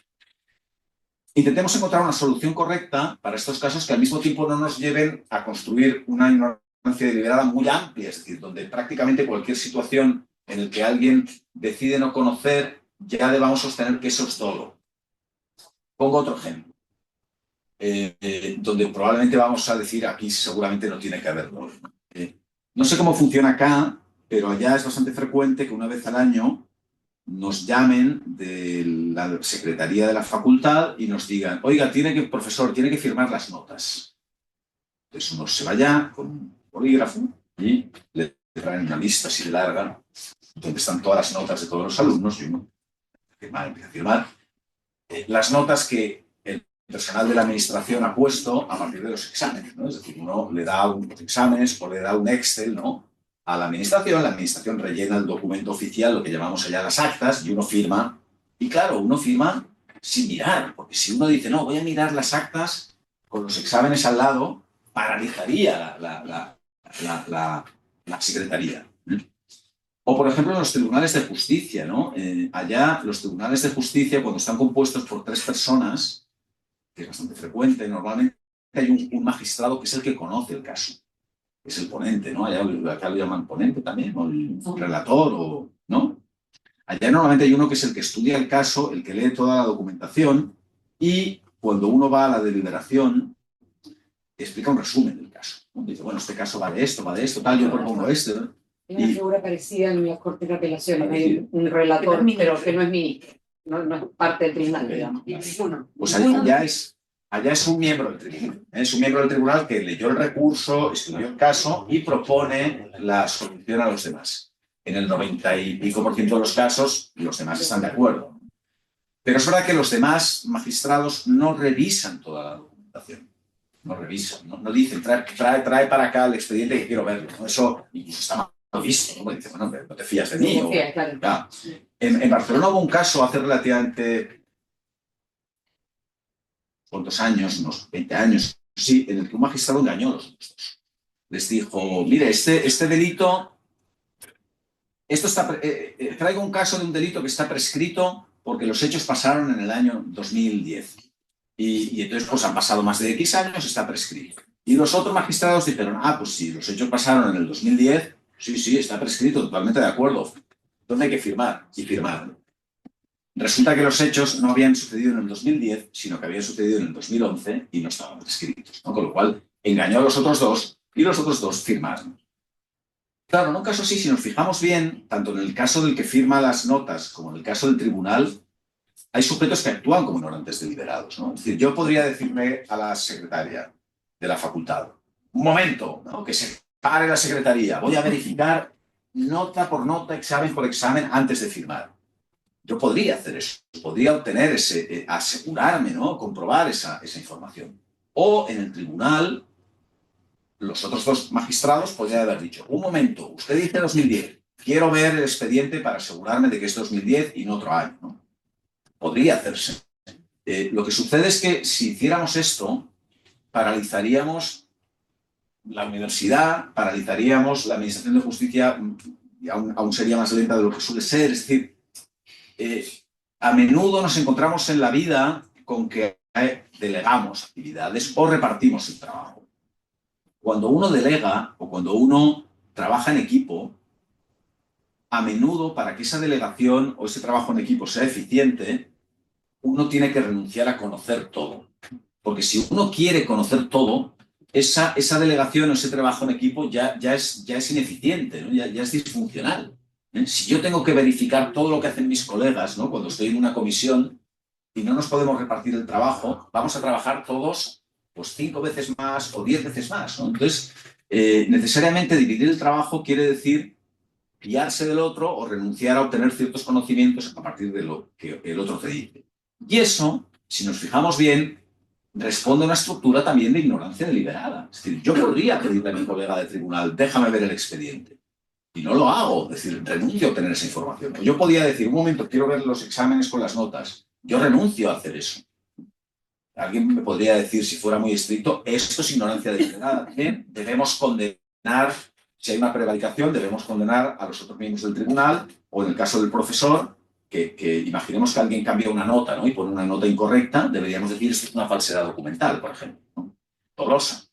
Intentemos encontrar una solución correcta para estos casos que al mismo tiempo no nos lleven a construir una ignorancia deliberada muy amplia, es decir, donde prácticamente cualquier situación en la que alguien decide no conocer, ya debamos sostener que eso es todo. Pongo otro ejemplo, donde probablemente vamos a decir aquí seguramente no tiene que haber todo. No sé cómo funciona acá, pero allá es bastante frecuente que una vez al año nos llamen de la secretaría de la facultad y nos digan, oiga, profesor, tiene que firmar las notas. Entonces uno se va allá con un bolígrafo y le traen una lista así de larga, donde están todas las notas de todos los alumnos y uno empieza a firmar. Las notas que el personal de la administración ha puesto a partir de los exámenes, ¿no? Es decir, uno le da unos exámenes o le da un Excel, ¿no?, a la administración rellena el documento oficial, lo que llamamos allá las actas, y uno firma. Y claro, uno firma sin mirar, porque si uno dice, no, voy a mirar las actas con los exámenes al lado, paralizaría la secretaría. O, por ejemplo, en los tribunales de justicia, ¿no? Allá, los tribunales de justicia, cuando están compuestos por 3 personas, que es bastante frecuente, normalmente hay un magistrado que es el que conoce el caso. Es el ponente, ¿no? Allá lo llaman ponente también, o el relator, o, ¿no? Allá normalmente hay uno que es el que estudia el caso, el que lee toda la documentación y cuando uno va a la deliberación explica un resumen del caso, ¿no? Dice, bueno, este caso va de esto, tal, yo propongo este, ¿no? Hay una figura parecida en la Corte de Apelaciones, hay un relator, pero que no es ministro, no es parte del tribunal, digamos. Pues allá es un miembro del tribunal. Es un miembro del tribunal que leyó el recurso, estudió el caso y propone la solución a los demás. En el 90 y pico % de los casos, los demás están de acuerdo. Pero es verdad que los demás magistrados no revisan toda la documentación. No revisan, no dicen, trae para acá el expediente que quiero verlo, ¿no? Eso incluso está mal visto, ¿no? Dice, bueno, no te fías de mí. Claro. En Barcelona hubo un caso hace relativamente ¿cuántos años? Unos 20 años, sí, en el que un magistrado engañó a los otros. Les dijo, mire, este delito, traigo un caso de un delito que está prescrito porque los hechos pasaron en el año 2010. Y entonces, pues han pasado más de X años, está prescrito. Y los otros magistrados dijeron, pues sí, los hechos pasaron en el 2010, sí, está prescrito, totalmente de acuerdo. ¿Dónde hay que firmar? Y firmaron. Resulta que los hechos no habían sucedido en el 2010, sino que habían sucedido en el 2011 y no estaban prescritos, ¿no? Con lo cual, engañó a los otros dos y los otros dos firmaron. Claro, en un caso así, si nos fijamos bien, tanto en el caso del que firma las notas como en el caso del tribunal, hay sujetos que actúan como ignorantes deliberados, ¿no? Es decir, yo podría decirle a la secretaria de la facultad, un momento, ¿no?, que se pare la secretaría, voy a verificar nota por nota, examen por examen antes de firmar. Yo podría hacer eso, podría obtener asegurarme, ¿no?, comprobar esa información. O en el tribunal, los otros dos magistrados podrían haber dicho, un momento, usted dice 2010, quiero ver el expediente para asegurarme de que es 2010 y no otro año, ¿no? Podría hacerse. Lo que sucede es que si hiciéramos esto, paralizaríamos la universidad, paralizaríamos la administración de justicia y aún sería más lenta de lo que suele ser. Es decir, a menudo nos encontramos en la vida con que delegamos actividades o repartimos el trabajo. Cuando uno delega o cuando uno trabaja en equipo, a menudo para que esa delegación o ese trabajo en equipo sea eficiente, uno tiene que renunciar a conocer todo. Porque si uno quiere conocer todo, esa delegación o ese trabajo en equipo ya es ineficiente, ¿no? ya es disfuncional. Si yo tengo que verificar todo lo que hacen mis colegas, ¿no?, cuando estoy en una comisión y no nos podemos repartir el trabajo, vamos a trabajar todos pues 5 veces más o 10 veces más, ¿no? Entonces, necesariamente dividir el trabajo quiere decir fiarse del otro o renunciar a obtener ciertos conocimientos a partir de lo que el otro te dice. Y eso, si nos fijamos bien, responde a una estructura también de ignorancia deliberada. Es decir, yo podría pedirle a mi colega de tribunal, déjame ver el expediente. Y no lo hago, es decir, renuncio a obtener esa información. Yo podía decir, un momento, quiero ver los exámenes con las notas. Yo renuncio a hacer eso. Alguien me podría decir, si fuera muy estricto, esto es ignorancia deliberada. Bien, debemos condenar, si hay una prevaricación, debemos condenar a los otros miembros del tribunal, o en el caso del profesor, que imaginemos que alguien cambia una nota, ¿no? Y pone una nota incorrecta, deberíamos decir, esto es una falsedad documental, por ejemplo, ¿no? Dolosa.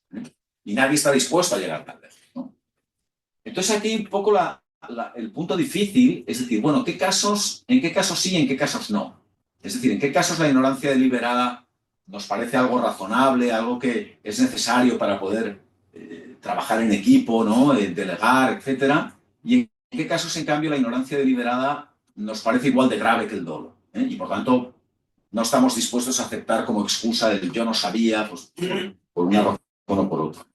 Y nadie está dispuesto a llegar tan lejos, ¿no? Entonces aquí un poco el punto difícil es decir, bueno, ¿en qué casos sí y en qué casos no? Es decir, ¿en qué casos la ignorancia deliberada nos parece algo razonable, algo que es necesario para poder trabajar en equipo, ¿no? Delegar, etcétera? Y en qué casos, en cambio, la ignorancia deliberada nos parece igual de grave que el dolo, ¿eh? Y por tanto no estamos dispuestos a aceptar como excusa el yo no sabía, pues, por una razón o por otra.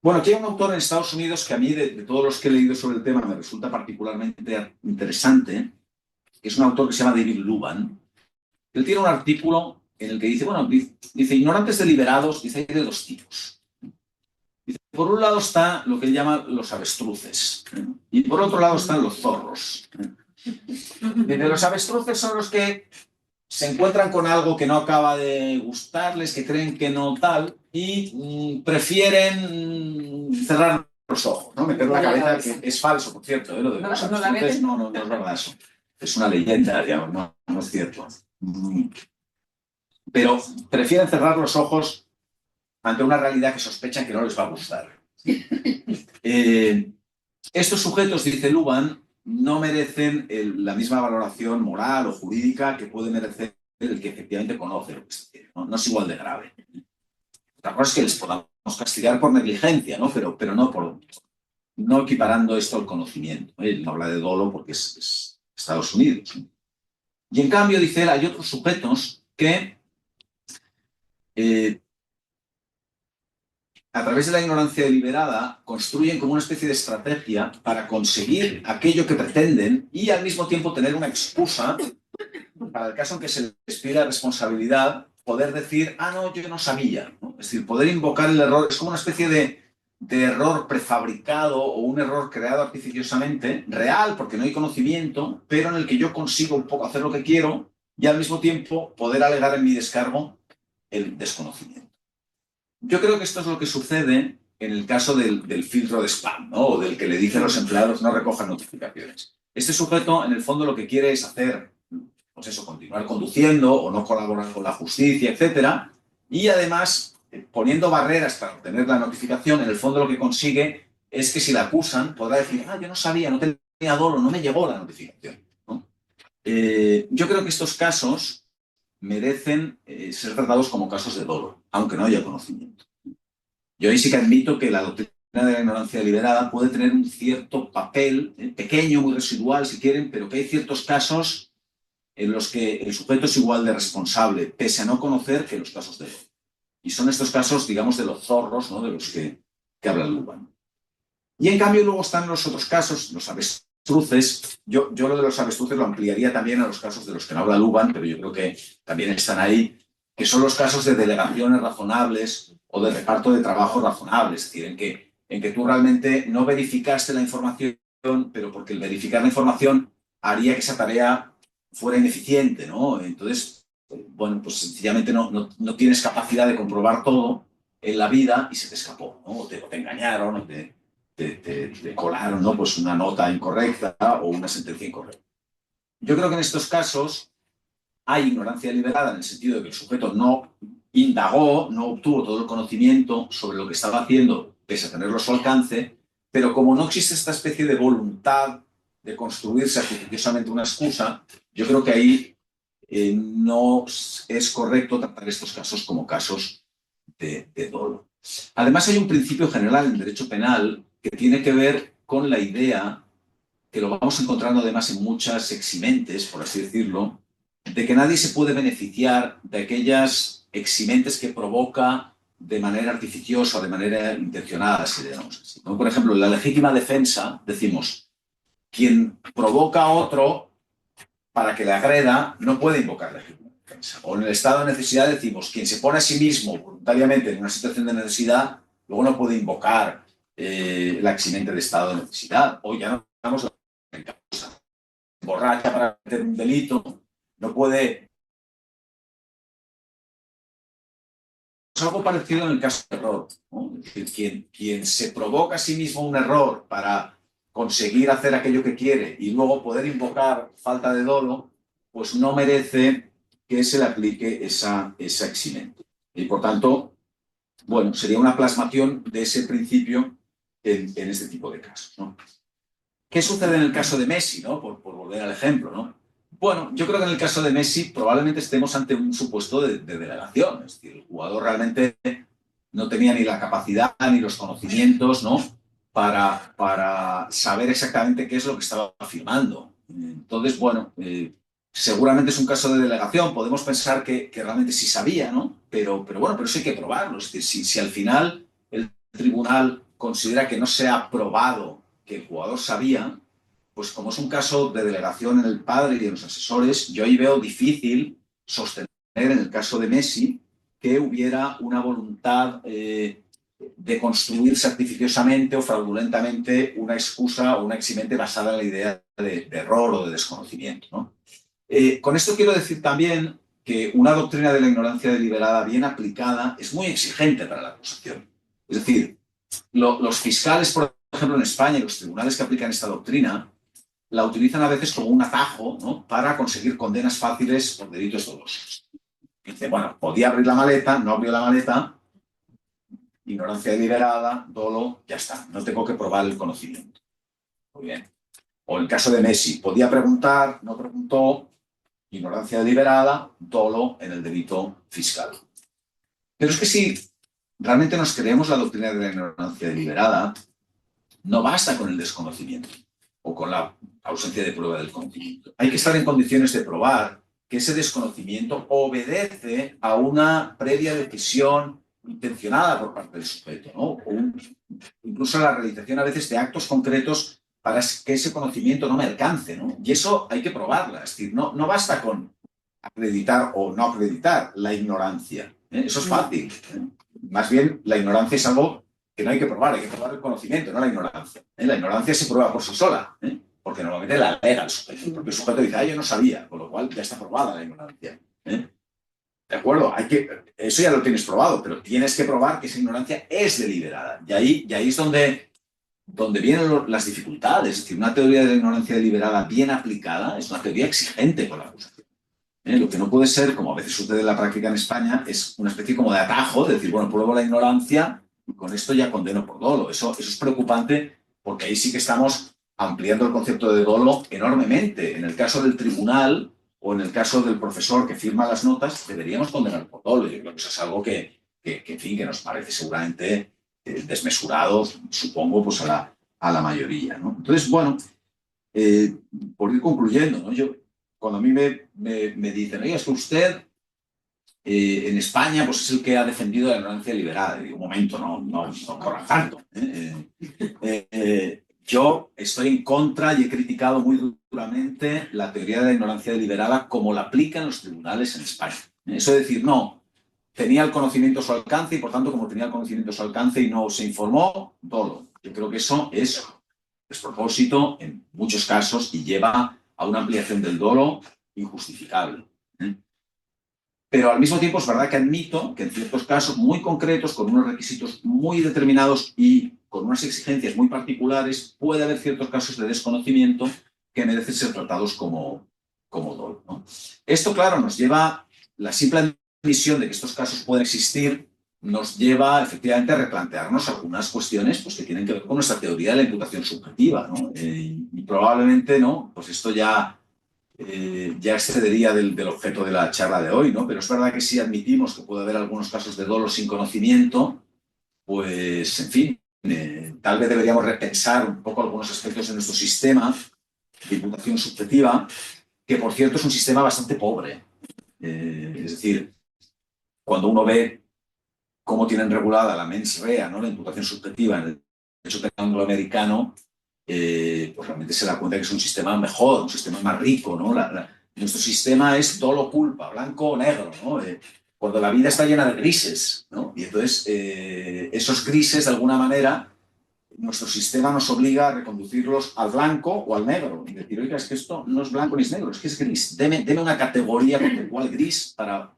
Bueno, aquí hay un autor en Estados Unidos que a mí, de todos los que he leído sobre el tema, me resulta particularmente interesante, que es un autor que se llama David Luban. Él tiene un artículo en el que dice, bueno, dice ignorantes deliberados, dice, hay de dos tipos. Dice, por un lado está lo que él llama los avestruces, ¿eh? Y por otro lado están los zorros. Dice, los avestruces son los que se encuentran con algo que no acaba de gustarles, que creen que no tal, y prefieren cerrar los ojos, ¿no? Meter la cabeza, que es falso, por cierto, ¿eh? Lo de los avestruces no es verdad eso. Es una leyenda, digamos, no es cierto. Pero prefieren cerrar los ojos ante una realidad que sospechan que no les va a gustar. Estos sujetos, dice Luban, no merecen la misma valoración moral o jurídica que puede merecer el que efectivamente conoce lo que se quiere, ¿no? No es igual de grave. Otra cosa es que les podamos castigar por negligencia, ¿no? Pero no equiparando esto al conocimiento. Él no habla de dolo porque es Estados Unidos, ¿no? Y en cambio, dice él, hay otros sujetos que a través de la ignorancia deliberada construyen como una especie de estrategia para conseguir aquello que pretenden y al mismo tiempo tener una excusa para el caso en que se les pida responsabilidad, poder decir, no, yo no sabía, ¿no? Es decir, poder invocar el error, es como una especie de error prefabricado o un error creado artificiosamente, real porque no hay conocimiento, pero en el que yo consigo un poco hacer lo que quiero y al mismo tiempo poder alegar en mi descargo el desconocimiento. Yo creo que esto es lo que sucede en el caso del filtro de spam, ¿no? O del que le dice a los empleados no recojan notificaciones. Este sujeto, en el fondo, lo que quiere es hacer, pues eso, continuar conduciendo o no colaborar con la justicia, etcétera, y además, poniendo barreras para obtener la notificación, en el fondo lo que consigue es que si la acusan, podrá decir, yo no sabía, no tenía dolo, no me llegó la notificación, ¿no? Yo creo que estos casos merecen ser tratados como casos de dolo, aunque no haya conocimiento. Yo ahí sí que admito que la doctrina de la ignorancia deliberada puede tener un cierto papel, pequeño, muy residual si quieren, pero que hay ciertos casos en los que el sujeto es igual de responsable, pese a no conocer, que los casos de dolo. Y son estos casos, digamos, de los zorros, ¿no? De los que habla Luban. Y en cambio luego están los otros casos, los avestruces. Yo lo de los avestruces lo ampliaría también a los casos de los que no habla Luban, pero yo creo que también están ahí, que son los casos de delegaciones razonables o de reparto de trabajo razonable, es decir, en que tú realmente no verificaste la información, pero porque el verificar la información haría que esa tarea fuera ineficiente, ¿no? Entonces, bueno, pues sencillamente no tienes capacidad de comprobar todo en la vida y se te escapó, ¿no? O te engañaron, o te colaron, ¿no? Pues una nota incorrecta o una sentencia incorrecta. Yo creo que en estos casos hay ignorancia deliberada en el sentido de que el sujeto no indagó, no obtuvo todo el conocimiento sobre lo que estaba haciendo, pese a tenerlo a su alcance, pero como no existe esta especie de voluntad de construirse artificiosamente una excusa, yo creo que ahí no es correcto tratar estos casos como casos de dolo. Además, hay un principio general en derecho penal que tiene que ver con la idea, que lo vamos encontrando además en muchas eximentes, por así decirlo, de que nadie se puede beneficiar de aquellas eximentes que provoca de manera artificiosa o de manera intencionada, si digamos así, ¿no? Por ejemplo, en la legítima defensa decimos, quien provoca a otro para que le agreda no puede invocar legítima defensa. O en el estado de necesidad decimos, quien se pone a sí mismo voluntariamente en una situación de necesidad, luego no puede invocar la eximente de estado de necesidad. O ya no estamos en causa. Borracha para cometer un delito, no puede. Es algo parecido en el caso del error, ¿no? Es decir, quien se provoca a sí mismo un error para conseguir hacer aquello que quiere y luego poder invocar falta de dolo, pues no merece que se le aplique esa eximente. Y por tanto, bueno, sería una plasmación de ese principio en este tipo de casos, ¿no? ¿Qué sucede en el caso de Messi, ¿no? Por volver al ejemplo, ¿no? Bueno, yo creo que en el caso de Messi probablemente estemos ante un supuesto de delegación. Es decir, el jugador realmente no tenía ni la capacidad ni los conocimientos, ¿no? Para saber exactamente qué es lo que estaba firmando. Entonces, bueno, seguramente es un caso de delegación. Podemos pensar que realmente sí sabía, ¿no? Pero bueno, pero eso hay que probarlo. Es decir, si al final el tribunal considera que no se ha probado que el jugador sabía, pues como es un caso de delegación en el padre y en los asesores, yo ahí veo difícil sostener en el caso de Messi que hubiera una voluntad de construir artificiosamente o fraudulentamente una excusa o una eximente basada en la idea de error o de desconocimiento, ¿no? Con esto quiero decir también que una doctrina de la ignorancia deliberada bien aplicada es muy exigente para la acusación. Es decir, los fiscales, por ejemplo, en España y los tribunales que aplican esta doctrina la utilizan a veces como un atajo, ¿no? Para conseguir condenas fáciles por delitos dolosos. Dice, bueno, podía abrir la maleta, no abrió la maleta, ignorancia deliberada, dolo, ya está, no tengo que probar el conocimiento. Muy bien. O en el caso de Messi, podía preguntar, no preguntó, ignorancia deliberada, dolo en el delito fiscal. Pero es que si realmente nos creemos la doctrina de la ignorancia deliberada, no basta con el desconocimiento o con la ausencia de prueba del conocimiento. Hay que estar en condiciones de probar que ese desconocimiento obedece a una previa decisión intencionada por parte del sujeto, ¿no? Incluso la realización a veces de actos concretos para que ese conocimiento no me alcance, ¿no? Y eso hay que probarla. Es decir, no basta con acreditar o no acreditar la ignorancia. Eso es fácil. Más bien, la ignorancia es algo que no hay que probar el conocimiento, no la ignorancia. La ignorancia se prueba por sí sola, porque normalmente la alega el sujeto. El propio sujeto dice, yo no sabía, con lo cual ya está probada la ignorancia. ¿De acuerdo? Eso ya lo tienes probado, pero tienes que probar que esa ignorancia es deliberada. Y ahí es donde vienen las dificultades. Es decir, una teoría de la ignorancia deliberada bien aplicada es una teoría exigente con la acusación. Lo que no puede ser, como a veces sucede en la práctica en España, es una especie como de atajo, de decir, bueno, pruebo la ignorancia y con esto ya condeno por dolo. Eso es preocupante porque ahí sí que estamos ampliando el concepto de dolo enormemente. En el caso del tribunal o en el caso del profesor que firma las notas, deberíamos condenar por dolo. Yo creo que eso es algo que en fin, que nos parece seguramente desmesurado, supongo, pues a la mayoría, ¿no? Entonces, bueno, por ir concluyendo, ¿no? Cuando a mí me dicen, oye, es que usted en España pues es el que ha defendido la ignorancia deliberada. Y digo, un momento, no corra tanto. Yo estoy en contra y he criticado muy duramente la teoría de la ignorancia deliberada como la aplican los tribunales en España. Eso es decir, no, tenía el conocimiento a su alcance y por tanto como tenía el conocimiento a su alcance y no se informó, dolo. Yo creo que eso es despropósito en muchos casos y lleva a una ampliación del dolo injustificable. Pero al mismo tiempo es verdad que admito que en ciertos casos muy concretos, con unos requisitos muy determinados y con unas exigencias muy particulares, puede haber ciertos casos de desconocimiento que merecen ser tratados como dolo, ¿no? Esto, claro, nos lleva, la simple admisión de que estos casos pueden existir, nos lleva efectivamente a replantearnos algunas cuestiones pues, que tienen que ver con nuestra teoría de la imputación subjetiva, ¿no? Y probablemente, ¿no? Pues esto ya excedería del objeto de la charla de hoy, ¿no? Pero es verdad que si admitimos que puede haber algunos casos de dolo sin conocimiento, pues, en fin, tal vez deberíamos repensar un poco algunos aspectos de nuestro sistema de imputación subjetiva, que por cierto es un sistema bastante pobre. Es decir, cuando uno ve cómo tienen regulada la mens rea, ¿no? La imputación subjetiva en el derecho penal angloamericano, pues realmente se da cuenta que es un sistema mejor, un sistema más rico, ¿no? Nuestro sistema es dolo culpa, blanco o negro, ¿no? Cuando la vida está llena de grises, ¿no? Y entonces esos grises, de alguna manera, nuestro sistema nos obliga a reconducirlos al blanco o al negro. Y decir, oiga, es que esto no es blanco ni es negro, es que es gris. Deme una categoría conceptual gris para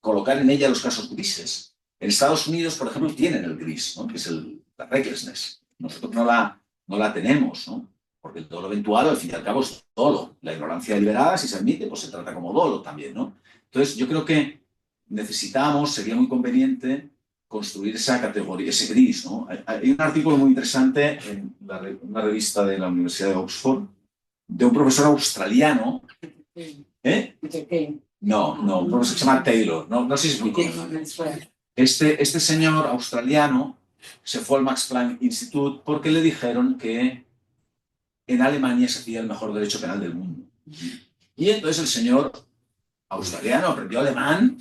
colocar en ella los casos grises. En Estados Unidos, por ejemplo, tienen el gris, ¿no? Que es la recklessness. Nosotros no la tenemos, ¿no? Porque el dolo eventual, al fin y al cabo, es dolo. La ignorancia deliberada, si se admite, pues se trata como dolo también, ¿no? Entonces, yo creo que necesitamos, sería muy conveniente construir esa categoría, ese gris, ¿no? Hay un artículo muy interesante en una revista de la Universidad de Oxford de un profesor australiano. ¿Eh? No, un profesor que se llama Taylor. No sé si es muy conocido. Este señor australiano se fue al Max Planck Institute porque le dijeron que en Alemania se hacía el mejor derecho penal del mundo. Y entonces el señor australiano aprendió alemán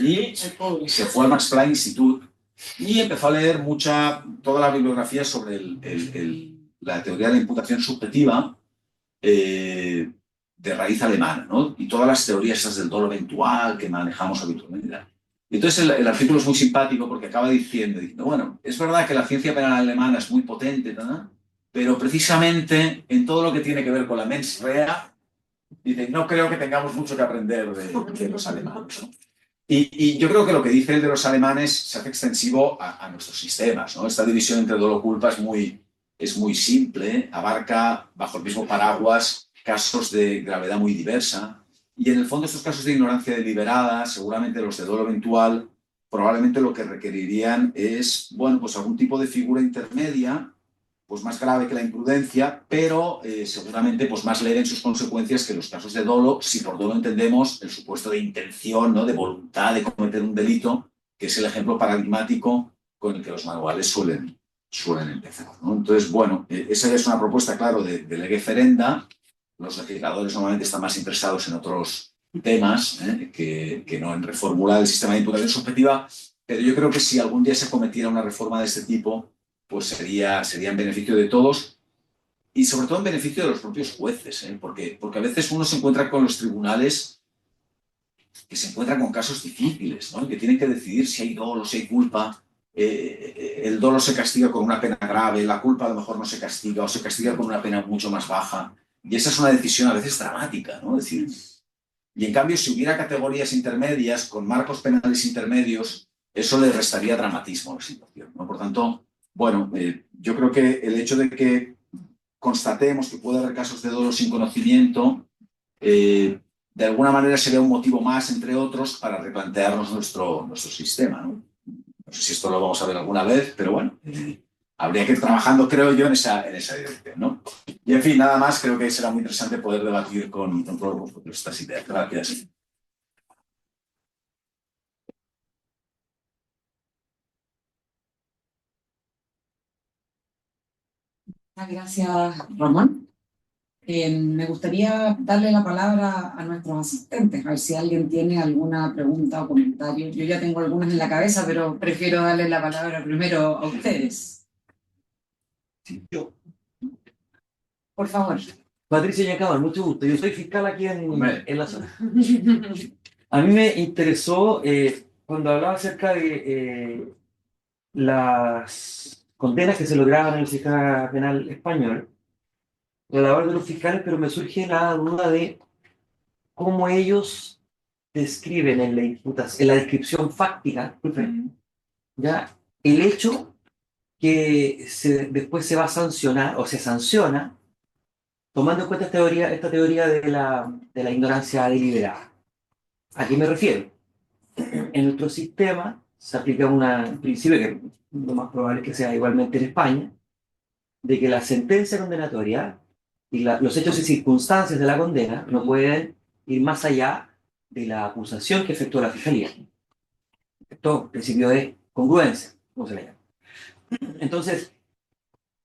y se fue al Max Planck Institute y empezó a leer toda la bibliografía sobre la teoría de la imputación subjetiva de raíz alemana, ¿no? Y todas las teorías esas del dolo eventual que manejamos habitualmente. Entonces el artículo es muy simpático porque acaba diciendo, bueno, es verdad que la ciencia penal alemana es muy potente, ¿no? Pero precisamente en todo lo que tiene que ver con la mens rea, dice, no creo que tengamos mucho que aprender de los alemanes, ¿no? Y yo creo que lo que dice él de los alemanes se hace extensivo a nuestros sistemas, ¿no? Esta división entre dolo culpa es muy simple, abarca bajo el mismo paraguas casos de gravedad muy diversa. Y en el fondo estos casos de ignorancia deliberada, seguramente los de dolo eventual, probablemente lo que requerirían es, bueno, pues algún tipo de figura intermedia, pues más grave que la imprudencia, pero seguramente pues más leve en sus consecuencias que los casos de dolo, si por dolo entendemos el supuesto de intención, ¿no? De voluntad de cometer un delito, que es el ejemplo paradigmático con el que los manuales suelen empezar, ¿no? Entonces, bueno, esa es una propuesta, claro, de lege ferenda. Los legisladores normalmente están más interesados en otros temas que no en reformular el sistema de imputación subjetiva, pero yo creo que si algún día se cometiera una reforma de este tipo, pues sería en beneficio de todos y sobre todo en beneficio de los propios jueces, porque a veces uno se encuentra con los tribunales que se encuentran con casos difíciles, ¿no? Que tienen que decidir si hay dolo, si hay culpa. El dolo se castiga con una pena grave, la culpa a lo mejor no se castiga o se castiga con una pena mucho más baja. Y esa es una decisión a veces dramática, ¿no? Es decir, y en cambio, si hubiera categorías intermedias con marcos penales intermedios, eso le restaría dramatismo a la situación, ¿no? Por tanto, bueno, yo creo que el hecho de que constatemos que puede haber casos de dolo sin conocimiento, de alguna manera sería un motivo más, entre otros, para replantearnos nuestro sistema, ¿no? No sé si esto lo vamos a ver alguna vez, pero bueno, habría que ir trabajando, creo yo, en esa dirección, ¿no? Y en fin, nada más, creo que será muy interesante poder debatir con todos vosotros estas ideas. Gracias. Gracias, Ramón. Me gustaría darle la palabra a nuestros asistentes, a ver si alguien tiene alguna pregunta o comentario. Yo ya tengo algunas en la cabeza, pero prefiero darle la palabra primero a ustedes. Yo. Por favor. Patricia Yacaban, mucho gusto. Yo soy fiscal aquí en la zona. A mí me interesó cuando hablaba acerca de las condenas que se lograban en el sistema penal español, la labor de los fiscales, pero me surge la duda de cómo ellos describen en la descripción fáctica, ya, el hecho que después se va a sancionar o se sanciona tomando en cuenta esta teoría de la ignorancia deliberada. ¿A qué me refiero? En nuestro sistema se aplica un principio que lo más probable es que sea igualmente en España, de que la sentencia condenatoria y los hechos y circunstancias de la condena no pueden ir más allá de la acusación que efectuó la Fiscalía. Esto, principio de congruencia, ¿cómo se le llama? Entonces,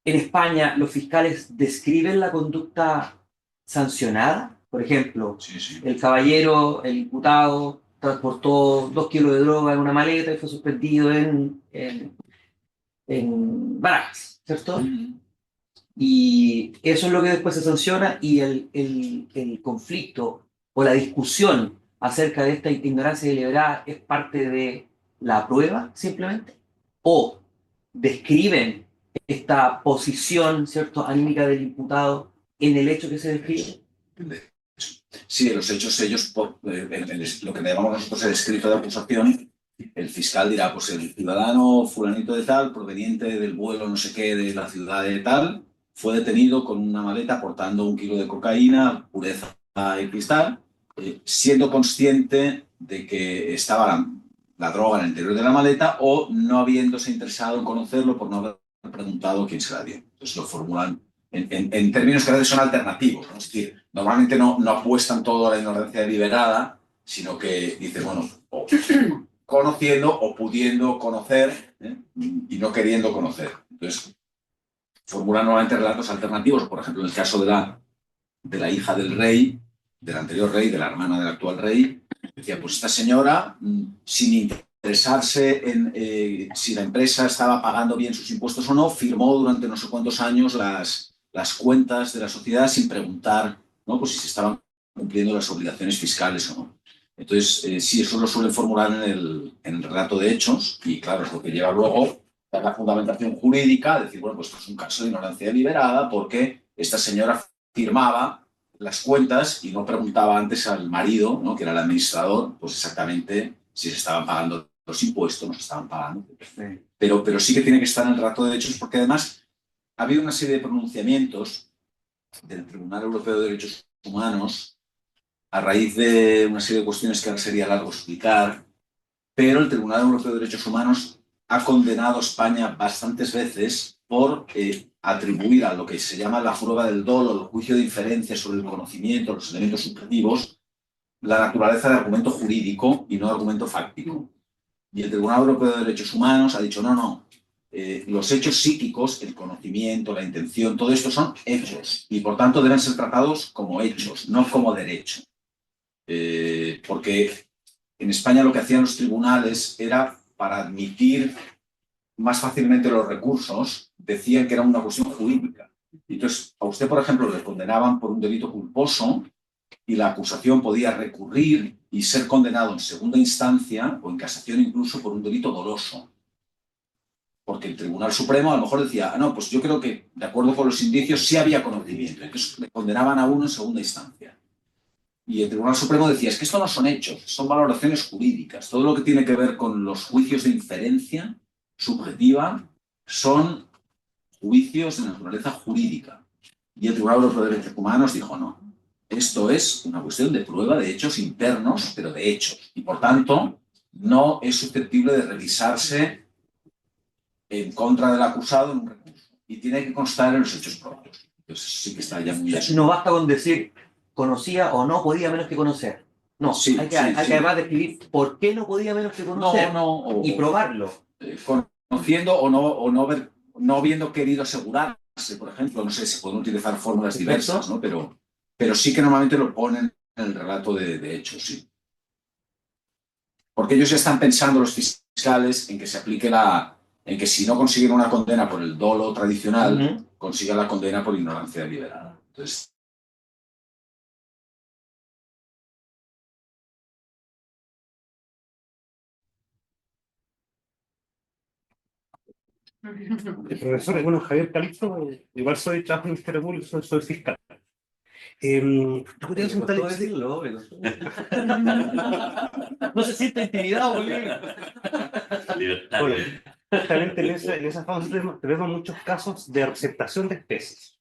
en España, los fiscales describen la conducta sancionada. Por ejemplo, Sí. el caballero, el imputado, transportó 2 kilos de droga en una maleta y fue suspendido en Barajas, ¿cierto? Y eso es lo que después se sanciona y el conflicto o la discusión acerca de esta ignorancia deliberada es parte de la prueba, simplemente, o describen esta posición, ¿cierto?, anímica del imputado en el hecho que se describe. Sí, los hechos, lo que llamamos nosotros el escrito de acusación, el fiscal dirá, pues el ciudadano fulanito de tal, proveniente del vuelo no sé qué de la ciudad de tal, fue detenido con una maleta portando 1 kilo de cocaína, pureza y cristal, siendo consciente de que estaba la droga en el interior de la maleta o no habiéndose interesado en conocerlo por no haber preguntado quién se la dio. Entonces lo formulan en términos que a veces son alternativos, ¿no? Es decir, normalmente no apuestan todo a la ignorancia deliberada, sino que dicen, bueno, o conociendo o pudiendo conocer, ¿eh? Y no queriendo conocer. Entonces, formulan nuevamente relatos alternativos. Por ejemplo, en el caso de la hija del rey, del anterior rey, de la hermana del actual rey, decía, pues esta señora, sin interesarse en si la empresa estaba pagando bien sus impuestos o no, firmó durante no sé cuántos años las cuentas de la sociedad sin preguntar, ¿no?, pues si se estaban cumpliendo las obligaciones fiscales o no. Entonces, sí, eso lo suelen formular en el relato de hechos y, claro, es lo que lleva luego a la fundamentación jurídica, decir, bueno, pues esto es un caso de ignorancia deliberada porque esta señora firmaba las cuentas y no preguntaba antes al marido, ¿no?, que era el administrador, pues exactamente si se estaban pagando los impuestos, no se estaban pagando. Pero sí que tiene que estar en el relato de hechos porque además ha habido una serie de pronunciamientos del Tribunal Europeo de Derechos Humanos a raíz de una serie de cuestiones que ahora sería largo explicar, pero el Tribunal Europeo de Derechos Humanos ha condenado a España bastantes veces por atribuir a lo que se llama la prueba del dolo, el juicio de inferencia sobre el conocimiento, los elementos subjetivos, la naturaleza de argumento jurídico y no de argumento fáctico. Y el Tribunal Europeo de Derechos Humanos ha dicho, no, los hechos psíquicos, el conocimiento, la intención, todo esto son hechos y por tanto deben ser tratados como hechos, no como derecho. Porque en España lo que hacían los tribunales era, para admitir más fácilmente los recursos, decían que era una cuestión jurídica. Entonces, a usted, por ejemplo, le condenaban por un delito culposo y la acusación podía recurrir y ser condenado en segunda instancia o en casación incluso por un delito doloso. Porque el Tribunal Supremo a lo mejor decía, no, pues yo creo que, de acuerdo con los indicios, sí había conocimiento. Entonces le condenaban a uno en segunda instancia. Y el Tribunal Supremo decía, es que esto no son hechos, son valoraciones jurídicas. Todo lo que tiene que ver con los juicios de inferencia subjetiva son juicios de naturaleza jurídica. Y el Tribunal Europeo de Derechos Humanos dijo, no, esto es una cuestión de prueba de hechos internos, pero de hechos. Y por tanto, no es susceptible de revisarse en contra del acusado en un recurso. Y tiene que constar en los hechos propios. Entonces sí que está ya muy bien. No basta con decir conocía o no podía menos que conocer. No, sí, hay que sí. además describir por qué no podía menos que conocer y probarlo. Conociendo o no habiendo querido asegurarse, por ejemplo, no sé, se pueden utilizar fórmulas diversas, ¿no? Pero sí que normalmente lo ponen en el relato de hechos, sí. Porque ellos ya están pensando, los fiscales, en que se aplique en que si no consiguen una condena por el dolo tradicional, consigan la condena por ignorancia deliberada. Entonces, Profesor, bueno, Javier Calixto, igual trabajo en el Ministerio Público, soy fiscal. Yo quería preguntarle... decirlo, pero... No se siente intimidado, porque... Bueno, justamente en esa fase tenemos muchos casos de receptación de especies.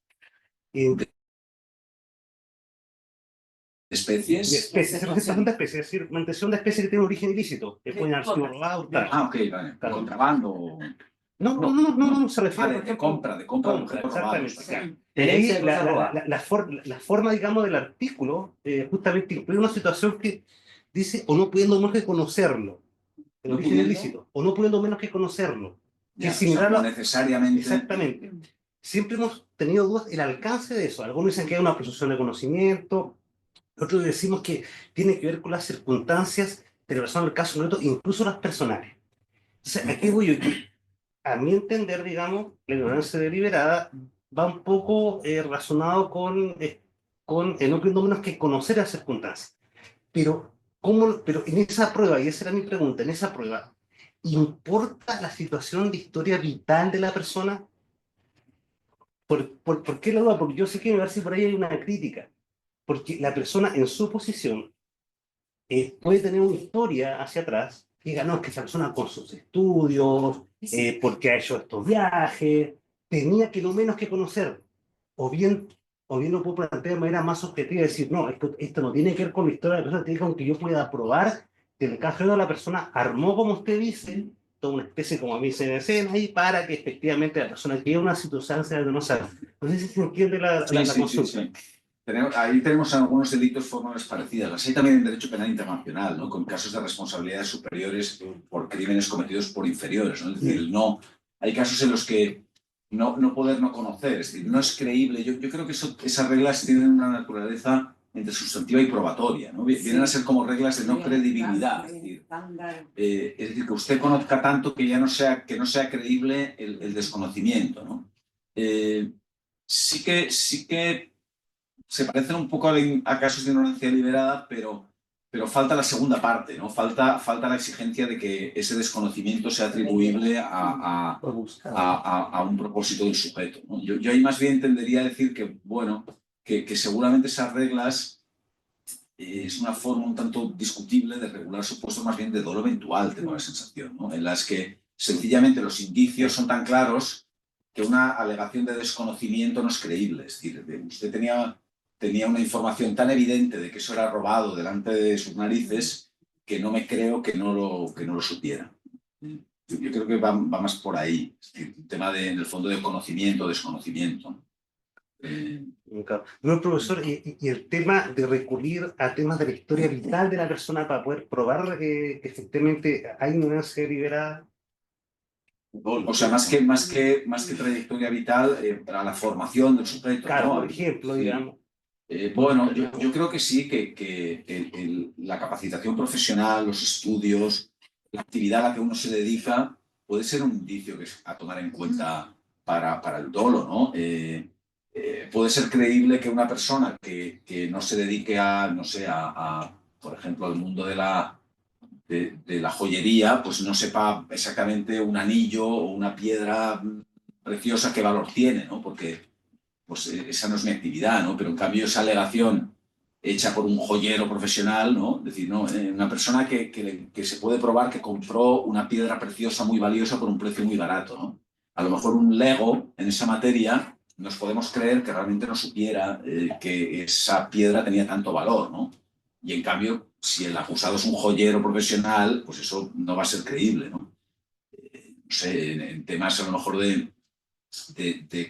¿especies? Receptación de especies, es decir, mantención de especies que tienen origen ilícito, que pueden haber sido robados, tal. Ok, vale. Contrabando. No, se refiere de compra de objetos robados. La forma, digamos, del artículo justamente incluye una situación que dice o no pudiendo menos que conocerlo, el origen ilícito, o no pudiendo menos que conocerlo. Ya, es similar no necesariamente. Exactamente. Siempre hemos tenido dudas el alcance de eso. Algunos dicen que hay una presunción de conocimiento, otros decimos que tiene que ver con las circunstancias de la persona, en el caso concreto, incluso las personales. Entonces, aquí voy yo. A mi entender, digamos, la ignorancia deliberada va un poco relacionado con no creo menos que conocer las circunstancias. Pero, pero en esa prueba, y esa era mi pregunta, en esa prueba, ¿importa la situación de historia vital de la persona? ¿Por qué la duda? Porque yo sé que me parece por ahí hay una crítica, porque la persona en su posición puede tener una historia hacia atrás, que diga, no, es que esa persona con sus estudios, porque ha hecho estos viajes, tenía que lo menos que conocer, o bien, o bien lo puedo plantear de manera más objetiva, decir, no, esto no tiene que ver con la historia de la persona, tiene que ver con que yo pueda probar que en el caso de la persona armó, como usted dice, toda una especie como a mí se me escena ahí para que efectivamente la persona que una situación de no sabe. No sé si se entiende Sí, la sí, sí, consulta. sí. Ahí tenemos algunos delitos formales parecidas. Las hay también en derecho penal internacional, ¿no? Con casos de responsabilidades superiores por crímenes cometidos por inferiores, ¿no? Es decir, hay casos en los que no poder no conocer, es decir, no es creíble. Yo creo que esas reglas tienen una naturaleza entre sustantiva y probatoria, ¿no? Vienen a ser como reglas de no credibilidad. Es decir, que usted conozca tanto que que no sea creíble el desconocimiento, ¿no? Sí que se parecen un poco a casos de ignorancia deliberada, pero falta la segunda parte, ¿no? Falta la exigencia de que ese desconocimiento sea atribuible a un propósito del sujeto, ¿no? Yo ahí más bien tendería a decir que, bueno, que seguramente esas reglas es una forma un tanto discutible de regular supuestos más bien de dolo eventual, tengo la sensación, ¿no? En las que sencillamente los indicios son tan claros que una alegación de desconocimiento no es creíble. Es decir, usted tenía una información tan evidente de que eso era robado delante de sus narices que no me creo que no lo supiera. Yo creo que va más por ahí. Es decir, un tema en el fondo de conocimiento, desconocimiento. Claro. No, profesor, y el tema de recurrir a temas de la historia vital de la persona para poder probar que efectivamente hay ignorancia deliberada. O sea, más que trayectoria vital, para la formación del sujeto, Claro, ¿no? por ejemplo, Sí. digamos. Bueno, yo creo que sí, que la capacitación profesional, los estudios, la actividad a la que uno se dedica puede ser un indicio a tomar en cuenta para el dolo, ¿no? Puede ser creíble que una persona que no se dedique no sé, por ejemplo, al mundo de la joyería, pues no sepa exactamente un anillo o una piedra preciosa qué valor tiene, ¿no? Porque pues esa no es mi actividad, ¿no? Pero en cambio esa alegación hecha por un joyero profesional, ¿no? Es decir, ¿no? Una persona que se puede probar que compró una piedra preciosa muy valiosa por un precio muy barato, ¿no? A lo mejor un lego en esa materia nos podemos creer que realmente no supiera que esa piedra tenía tanto valor, ¿no? Y en cambio, si el acusado es un joyero profesional, pues eso no va a ser creíble, ¿no? No sé, en temas a lo mejor de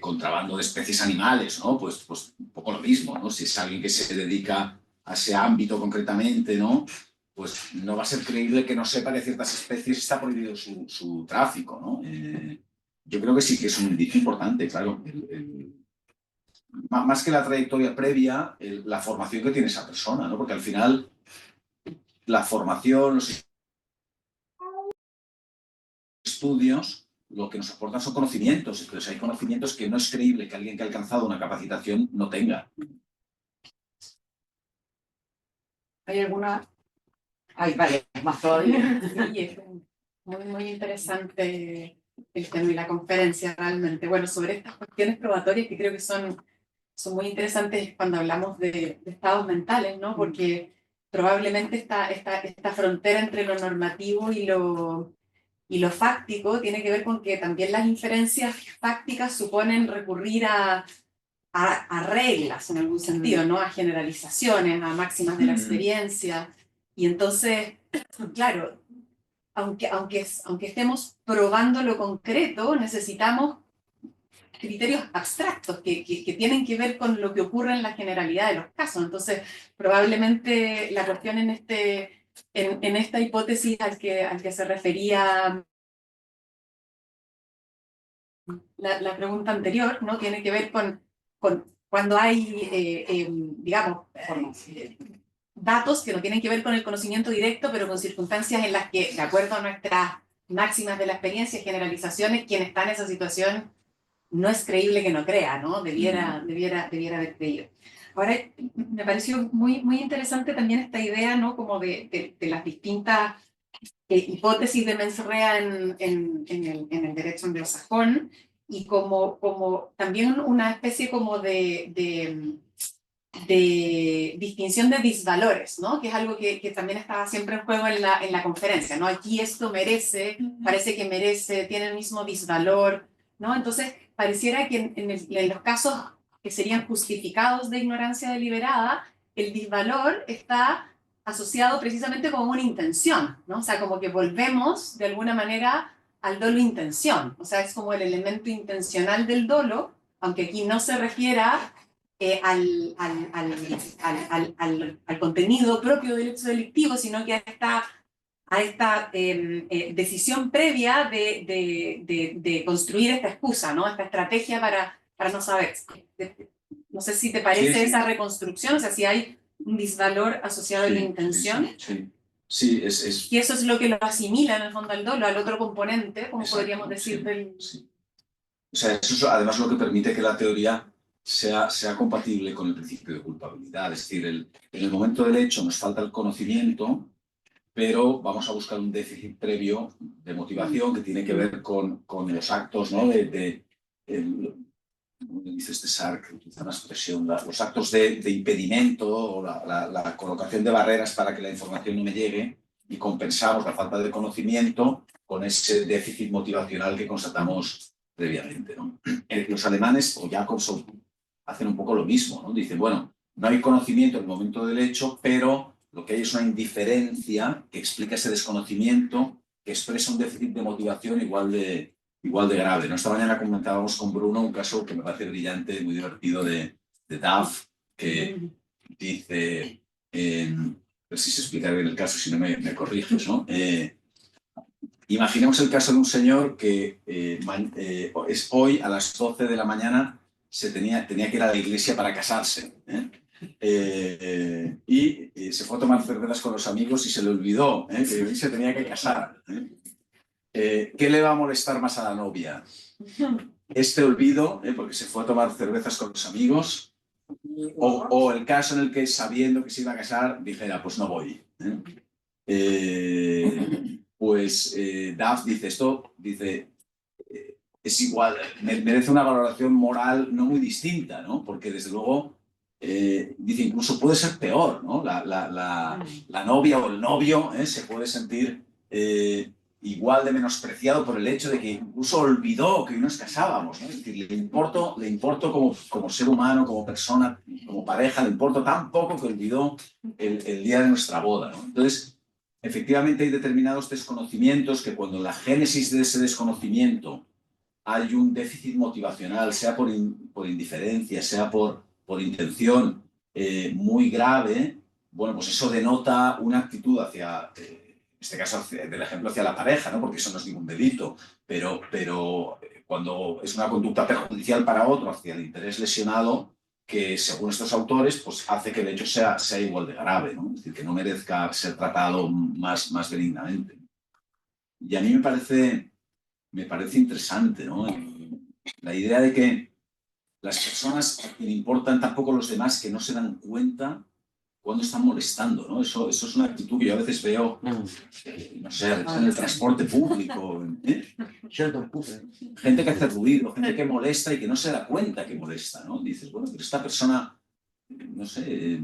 contrabando de especies animales, ¿no? Pues un poco lo mismo, ¿no? Si es alguien que se dedica a ese ámbito concretamente, ¿no? Pues no va a ser creíble que no sepa que ciertas especies está prohibido su tráfico, ¿no? Yo creo que sí que es un indicio importante, claro. Más que la trayectoria previa, la formación que tiene esa persona, ¿no? Porque al final la formación, los estudios, lo que nos aportan son conocimientos. Entonces hay conocimientos que no es creíble que alguien que ha alcanzado una capacitación no tenga. ¿Hay alguna? Hay varias más todavía. Sí, es muy interesante el tema y la conferencia realmente. Bueno, sobre estas cuestiones probatorias que creo que son muy interesantes cuando hablamos de estados mentales, ¿no? Porque probablemente esta frontera entre lo normativo y lo fáctico tiene que ver con que también las inferencias fácticas suponen recurrir a reglas en algún sentido, ¿no? A generalizaciones, a máximas de la experiencia. Y entonces, claro, aunque estemos probando lo concreto, necesitamos criterios abstractos que tienen que ver con lo que ocurre en la generalidad de los casos. Entonces, probablemente la cuestión en esta hipótesis al que se refería la pregunta anterior, ¿no? Tiene que ver con cuando hay, digamos, datos que no tienen que ver con el conocimiento directo, pero con circunstancias en las que, de acuerdo a nuestras máximas de la experiencia y generalizaciones, quien está en esa situación no es creíble que no crea, ¿no? Debiera haber creído. Ahora, me pareció muy interesante también esta idea, ¿no? Como de las distintas hipótesis de mens rea en el derecho anglosajón, y como también una especie como de distinción de disvalores, ¿no? Que es algo que también estaba siempre en juego en la conferencia, ¿no? Aquí esto merece, parece que merece, tiene el mismo disvalor, ¿no? Entonces, pareciera que en los casos que serían justificados de ignorancia deliberada, el disvalor está asociado precisamente con una intención, ¿no? O sea, como que volvemos de alguna manera al dolo-intención, o sea, es como el elemento intencional del dolo, aunque aquí no se refiera al contenido propio del hecho delictivo, sino que a esta decisión previa de construir esta excusa, ¿no? Esta estrategia para no saber. No sé si te parece Sí, sí. esa reconstrucción, o sea, si hay un disvalor asociado a la intención. Sí, es... Y eso es lo que lo asimila en el fondo al dolo, al otro componente, como Exacto, podríamos decir, del... sí. O sea, eso es además lo que permite que la teoría sea compatible con el principio de culpabilidad. Es decir, en el momento del hecho nos falta el conocimiento, pero vamos a buscar un déficit previo de motivación que tiene que ver con los actos, ¿no? ¿Cómo dice este Sark? Utiliza una expresión, los actos de impedimento o la colocación de barreras para que la información no me llegue, y compensamos la falta de conocimiento con ese déficit motivacional que constatamos previamente, ¿no? Los alemanes o Jacobson hacen un poco lo mismo, ¿no? Dicen, bueno, no hay conocimiento en el momento del hecho, pero lo que hay es una indiferencia que explica ese desconocimiento, que expresa un déficit de motivación igual de grave, ¿no? Esta mañana comentábamos con Bruno un caso que me parece brillante, muy divertido, de Duff, que dice, a ver si se explica bien el caso, si no me corriges, ¿no? Imaginemos el caso de un señor que es hoy a las 12 de la mañana tenía que ir a la iglesia para casarse, y se fue a tomar cervezas con los amigos y se le olvidó que hoy se tenía que casar. ¿Qué le va a molestar más a la novia? Este olvido, porque se fue a tomar cervezas con los amigos, o el caso en el que, sabiendo que se iba a casar, dijera, pues no voy. Pues Duff dice esto, dice, es igual, merece una valoración moral no muy distinta, ¿no? Porque desde luego, dice, incluso puede ser peor, ¿no? La novia o el novio se puede sentir igual de menospreciado por el hecho de que incluso olvidó que hoy nos casábamos, ¿no? Es decir, le importo como ser humano, como persona, como pareja, le importo tan poco que olvidó el día de nuestra boda, ¿no? Entonces, efectivamente hay determinados desconocimientos que, cuando en la génesis de ese desconocimiento hay un déficit motivacional, sea por indiferencia, sea por intención muy grave, bueno, pues eso denota una actitud hacia, en este caso del ejemplo, hacia la pareja, ¿no? Porque eso no es ningún delito, pero cuando es una conducta perjudicial para otro, hacia el interés lesionado, que según estos autores, pues hace que el hecho sea igual de grave, ¿no? Es decir, que no merezca ser tratado más benignamente. Y a mí me parece interesante, ¿no? La idea de que las personas que le importan tampoco los demás, que no se dan cuenta cuando están molestando, ¿no? Eso es una actitud que yo a veces veo, no sé, en el transporte público, gente que hace ruido, gente que molesta y que no se da cuenta que molesta, ¿no? Dices, bueno, pero esta persona, no sé,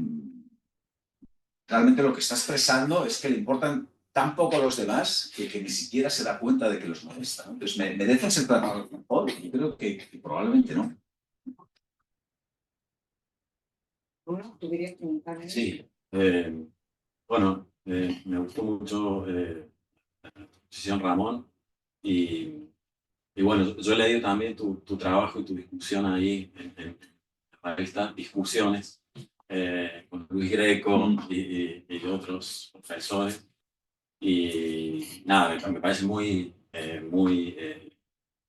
realmente lo que está expresando es que le importan tan poco a los demás que ni siquiera se da cuenta de que los molesta, ¿no? Entonces, ¿merecen ser tratados mejor? Yo creo que probablemente no. Bruno, ¿tú querías preguntarle? Sí, bueno, me gustó mucho la exposición, Ramón, y bueno, yo he leído también tu trabajo y tu discusión ahí en la revista Discusiones, con Luis Greco y otros profesores, y nada, me parece muy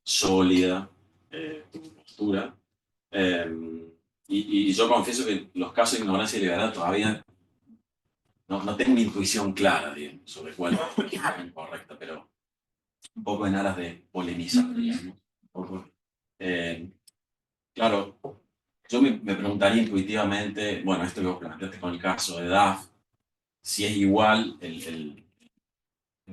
sólida tu postura. Y yo confieso que los casos de ignorancia y libertad todavía no tengo una intuición clara, digamos, sobre cuál es la correcta, pero un poco en aras de polemizar, digamos, un poco Claro, yo me preguntaría intuitivamente, bueno, esto que vos planteaste con el caso de DAF, si es igual el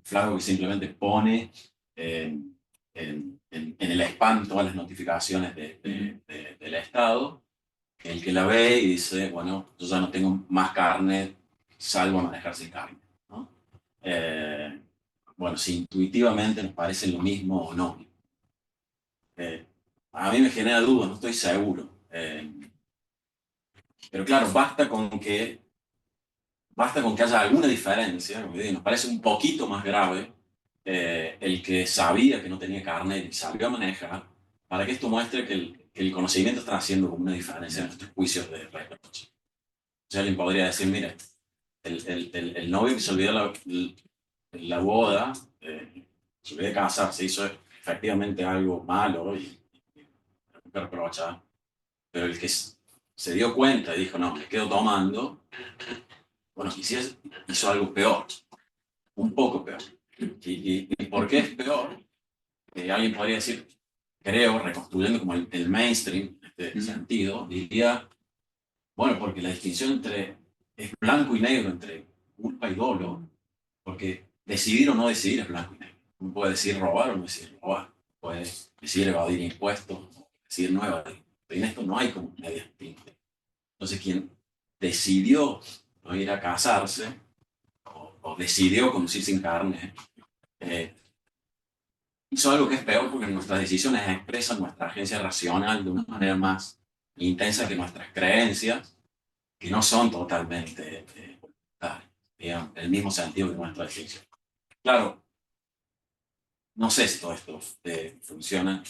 flaco que simplemente pone en el spam todas las notificaciones del Estado, que el que la ve y dice, bueno, yo ya no tengo más carne, salgo a manejar sin carne, ¿no? Bueno, si intuitivamente nos parece lo mismo o no. A mí me genera dudas, no estoy seguro. Pero claro, basta con que haya alguna diferencia, nos parece un poquito más grave el que sabía que no tenía carnet y salió a manejar, para que esto muestre que el conocimiento está haciendo como una diferencia en nuestros juicios de reproche. O sea, alguien podría decir, mire, el novio que se olvidó la boda, se olvidó de casarse, hizo efectivamente algo malo y reprocha, pero el que se dio cuenta y dijo, no, me quedo tomando, bueno, quizás hizo algo peor, un poco peor. ¿Y por qué es peor? Alguien podría decir, creo, reconstruyendo como el mainstream, este sentido, diría, bueno, porque la distinción es blanco y negro entre culpa y dolo, porque decidir o no decidir es blanco y negro. Uno puede decidir robar o no decidir robar, puede decidir evadir impuestos o decidir no evadir. Pero en esto no hay como medias tintas. Entonces, quien decidió no ir a casarse o decidió conducir sin carne, hizo algo que es peor porque nuestras decisiones expresan nuestra agencia racional de una manera más intensa que nuestras creencias, que no son totalmente digamos, en el mismo sentido que nuestra decisión. Claro, no sé si todo esto funciona.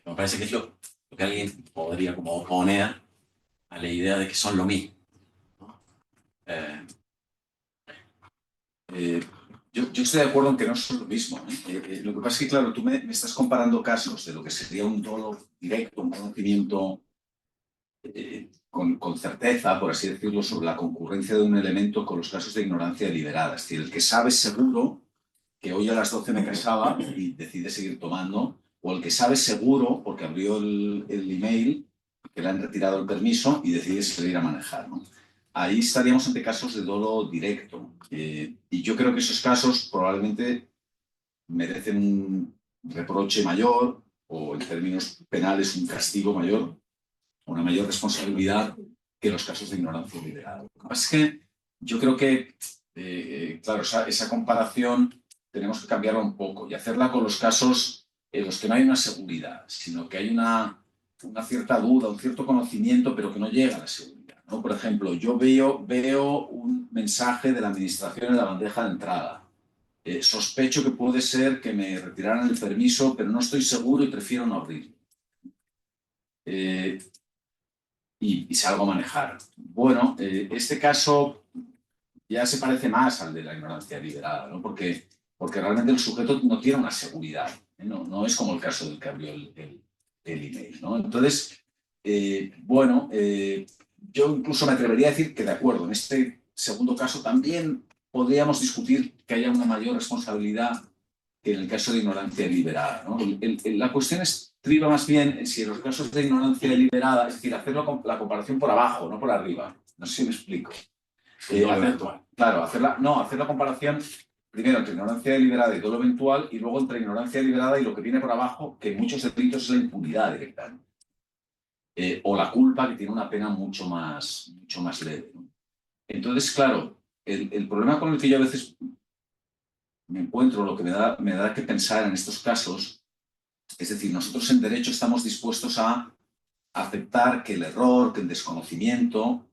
Me parece que es lo que alguien podría como oponer a la idea de que son lo mismo, ¿no? Yo estoy de acuerdo en que no son lo mismo. Lo que pasa es que, claro, tú me estás comparando casos de lo que sería un dolo directo, un conocimiento con certeza, por así decirlo, sobre la concurrencia de un elemento con los casos de ignorancia deliberada. Es decir, el que sabe seguro que hoy a las 12 me casaba y decide seguir tomando, o el que sabe seguro, porque abrió el email, que le han retirado el permiso y decide salir a manejar, ¿no? Ahí estaríamos ante casos de dolo directo. Y yo creo que esos casos probablemente merecen un reproche mayor o, en términos penales, un castigo mayor, una mayor responsabilidad que los casos de ignorancia deliberada. Lo que pasa es que yo creo que, claro, esa comparación tenemos que cambiarla un poco y hacerla con los casos en los que no hay una seguridad, sino que hay una cierta duda, un cierto conocimiento, pero que no llega a la seguridad, ¿no? Por ejemplo, yo veo un mensaje de la administración en la bandeja de entrada. Sospecho que puede ser que me retiraran el permiso, pero no estoy seguro y prefiero no abrirlo. Y salgo a manejar. Bueno, este caso ya se parece más al de la ignorancia deliberada, ¿no? Porque realmente el sujeto no tiene una seguridad, ¿eh? No es como el caso del que abrió el email, ¿no? Entonces, yo incluso me atrevería a decir que, de acuerdo, en este segundo caso también podríamos discutir que haya una mayor responsabilidad que en el caso de ignorancia deliberada, ¿no? La cuestión estriba más bien si en los casos de ignorancia deliberada, es decir, hacer la comparación por abajo, no por arriba. No sé si me explico. Hacer la comparación primero entre ignorancia deliberada y dolo eventual y luego entre ignorancia deliberada y lo que viene por abajo, que en muchos delitos es la impunidad directamente. O la culpa, que tiene una pena mucho más leve, ¿no? Entonces, claro, el problema con el que yo a veces me encuentro, lo que me da que pensar en estos casos, es decir, nosotros en derecho estamos dispuestos a aceptar que el error, que el desconocimiento,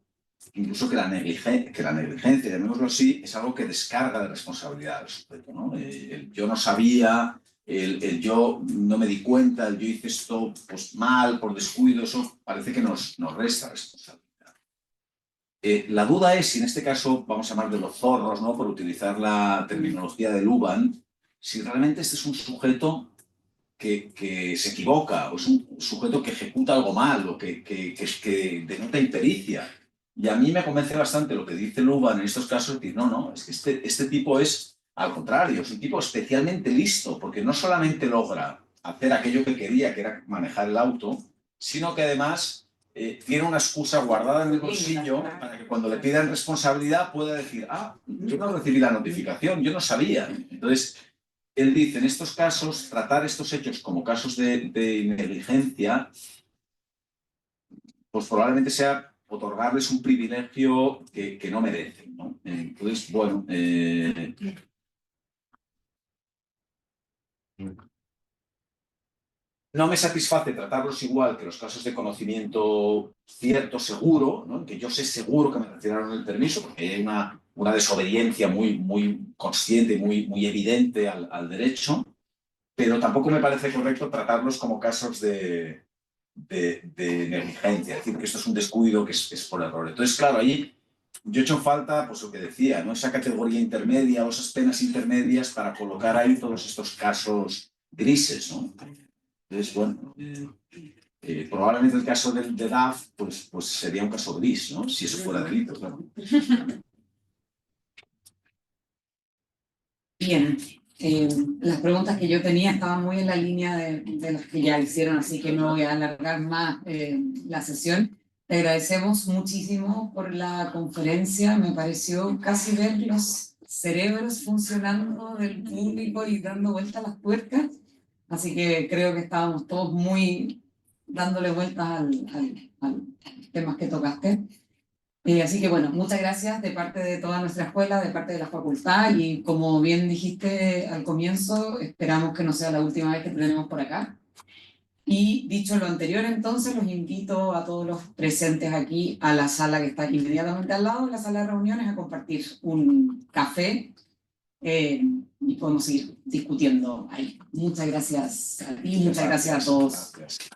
incluso que la negligencia, llamémoslo así, es algo que descarga de responsabilidad al sujeto, ¿no? El yo no sabía, el yo no me di cuenta, el yo hice esto pues, mal, por descuido, eso parece que nos resta responsabilidad. La duda es si en este caso, vamos a hablar de los zorros, ¿no? Por utilizar la terminología de Luban, si realmente este es un sujeto que se equivoca, o es un sujeto que ejecuta algo mal, o que denota impericia. Y a mí me convence bastante lo que dice Luban en estos casos, decir, no, es que este tipo es, al contrario, es un tipo especialmente listo, porque no solamente logra hacer aquello que quería, que era manejar el auto, sino que además tiene una excusa guardada en el bolsillo para que cuando le pidan responsabilidad pueda decir, yo no recibí la notificación, yo no sabía. Entonces, él dice, en estos casos, tratar estos hechos como casos de negligencia, pues probablemente sea otorgarles un privilegio que no merecen, ¿no? Entonces, bueno, no me satisface tratarlos igual que los casos de conocimiento cierto, seguro, ¿no? Que yo sé seguro que me retiraron el permiso, porque hay una desobediencia muy consciente, muy evidente al derecho, pero tampoco me parece correcto tratarlos como casos de negligencia, es decir, que esto es un descuido que es por error. Entonces, claro, ahí yo he hecho falta, pues lo que decía, ¿no? Esa categoría intermedia o esas penas intermedias para colocar ahí todos estos casos grises, ¿no? Entonces, bueno, probablemente el caso de DAF pues sería un caso gris, ¿no? Si eso fuera delito, claro. Bien, las preguntas que yo tenía estaban muy en la línea de las que ya hicieron, así que no voy a alargar más la sesión. Te agradecemos muchísimo por la conferencia, me pareció casi ver los cerebros funcionando del público y dando vueltas a las tuercas, así que creo que estábamos todos muy dándole vueltas al temas que tocaste. Así que bueno, muchas gracias de parte de toda nuestra escuela, de parte de la facultad y como bien dijiste al comienzo, esperamos que no sea la última vez que te tenemos por acá. Y dicho lo anterior, entonces los invito a todos los presentes aquí a la sala que está inmediatamente al lado de la sala de reuniones a compartir un café y podemos seguir discutiendo ahí. Muchas gracias a ti, muchas gracias a todos. Gracias.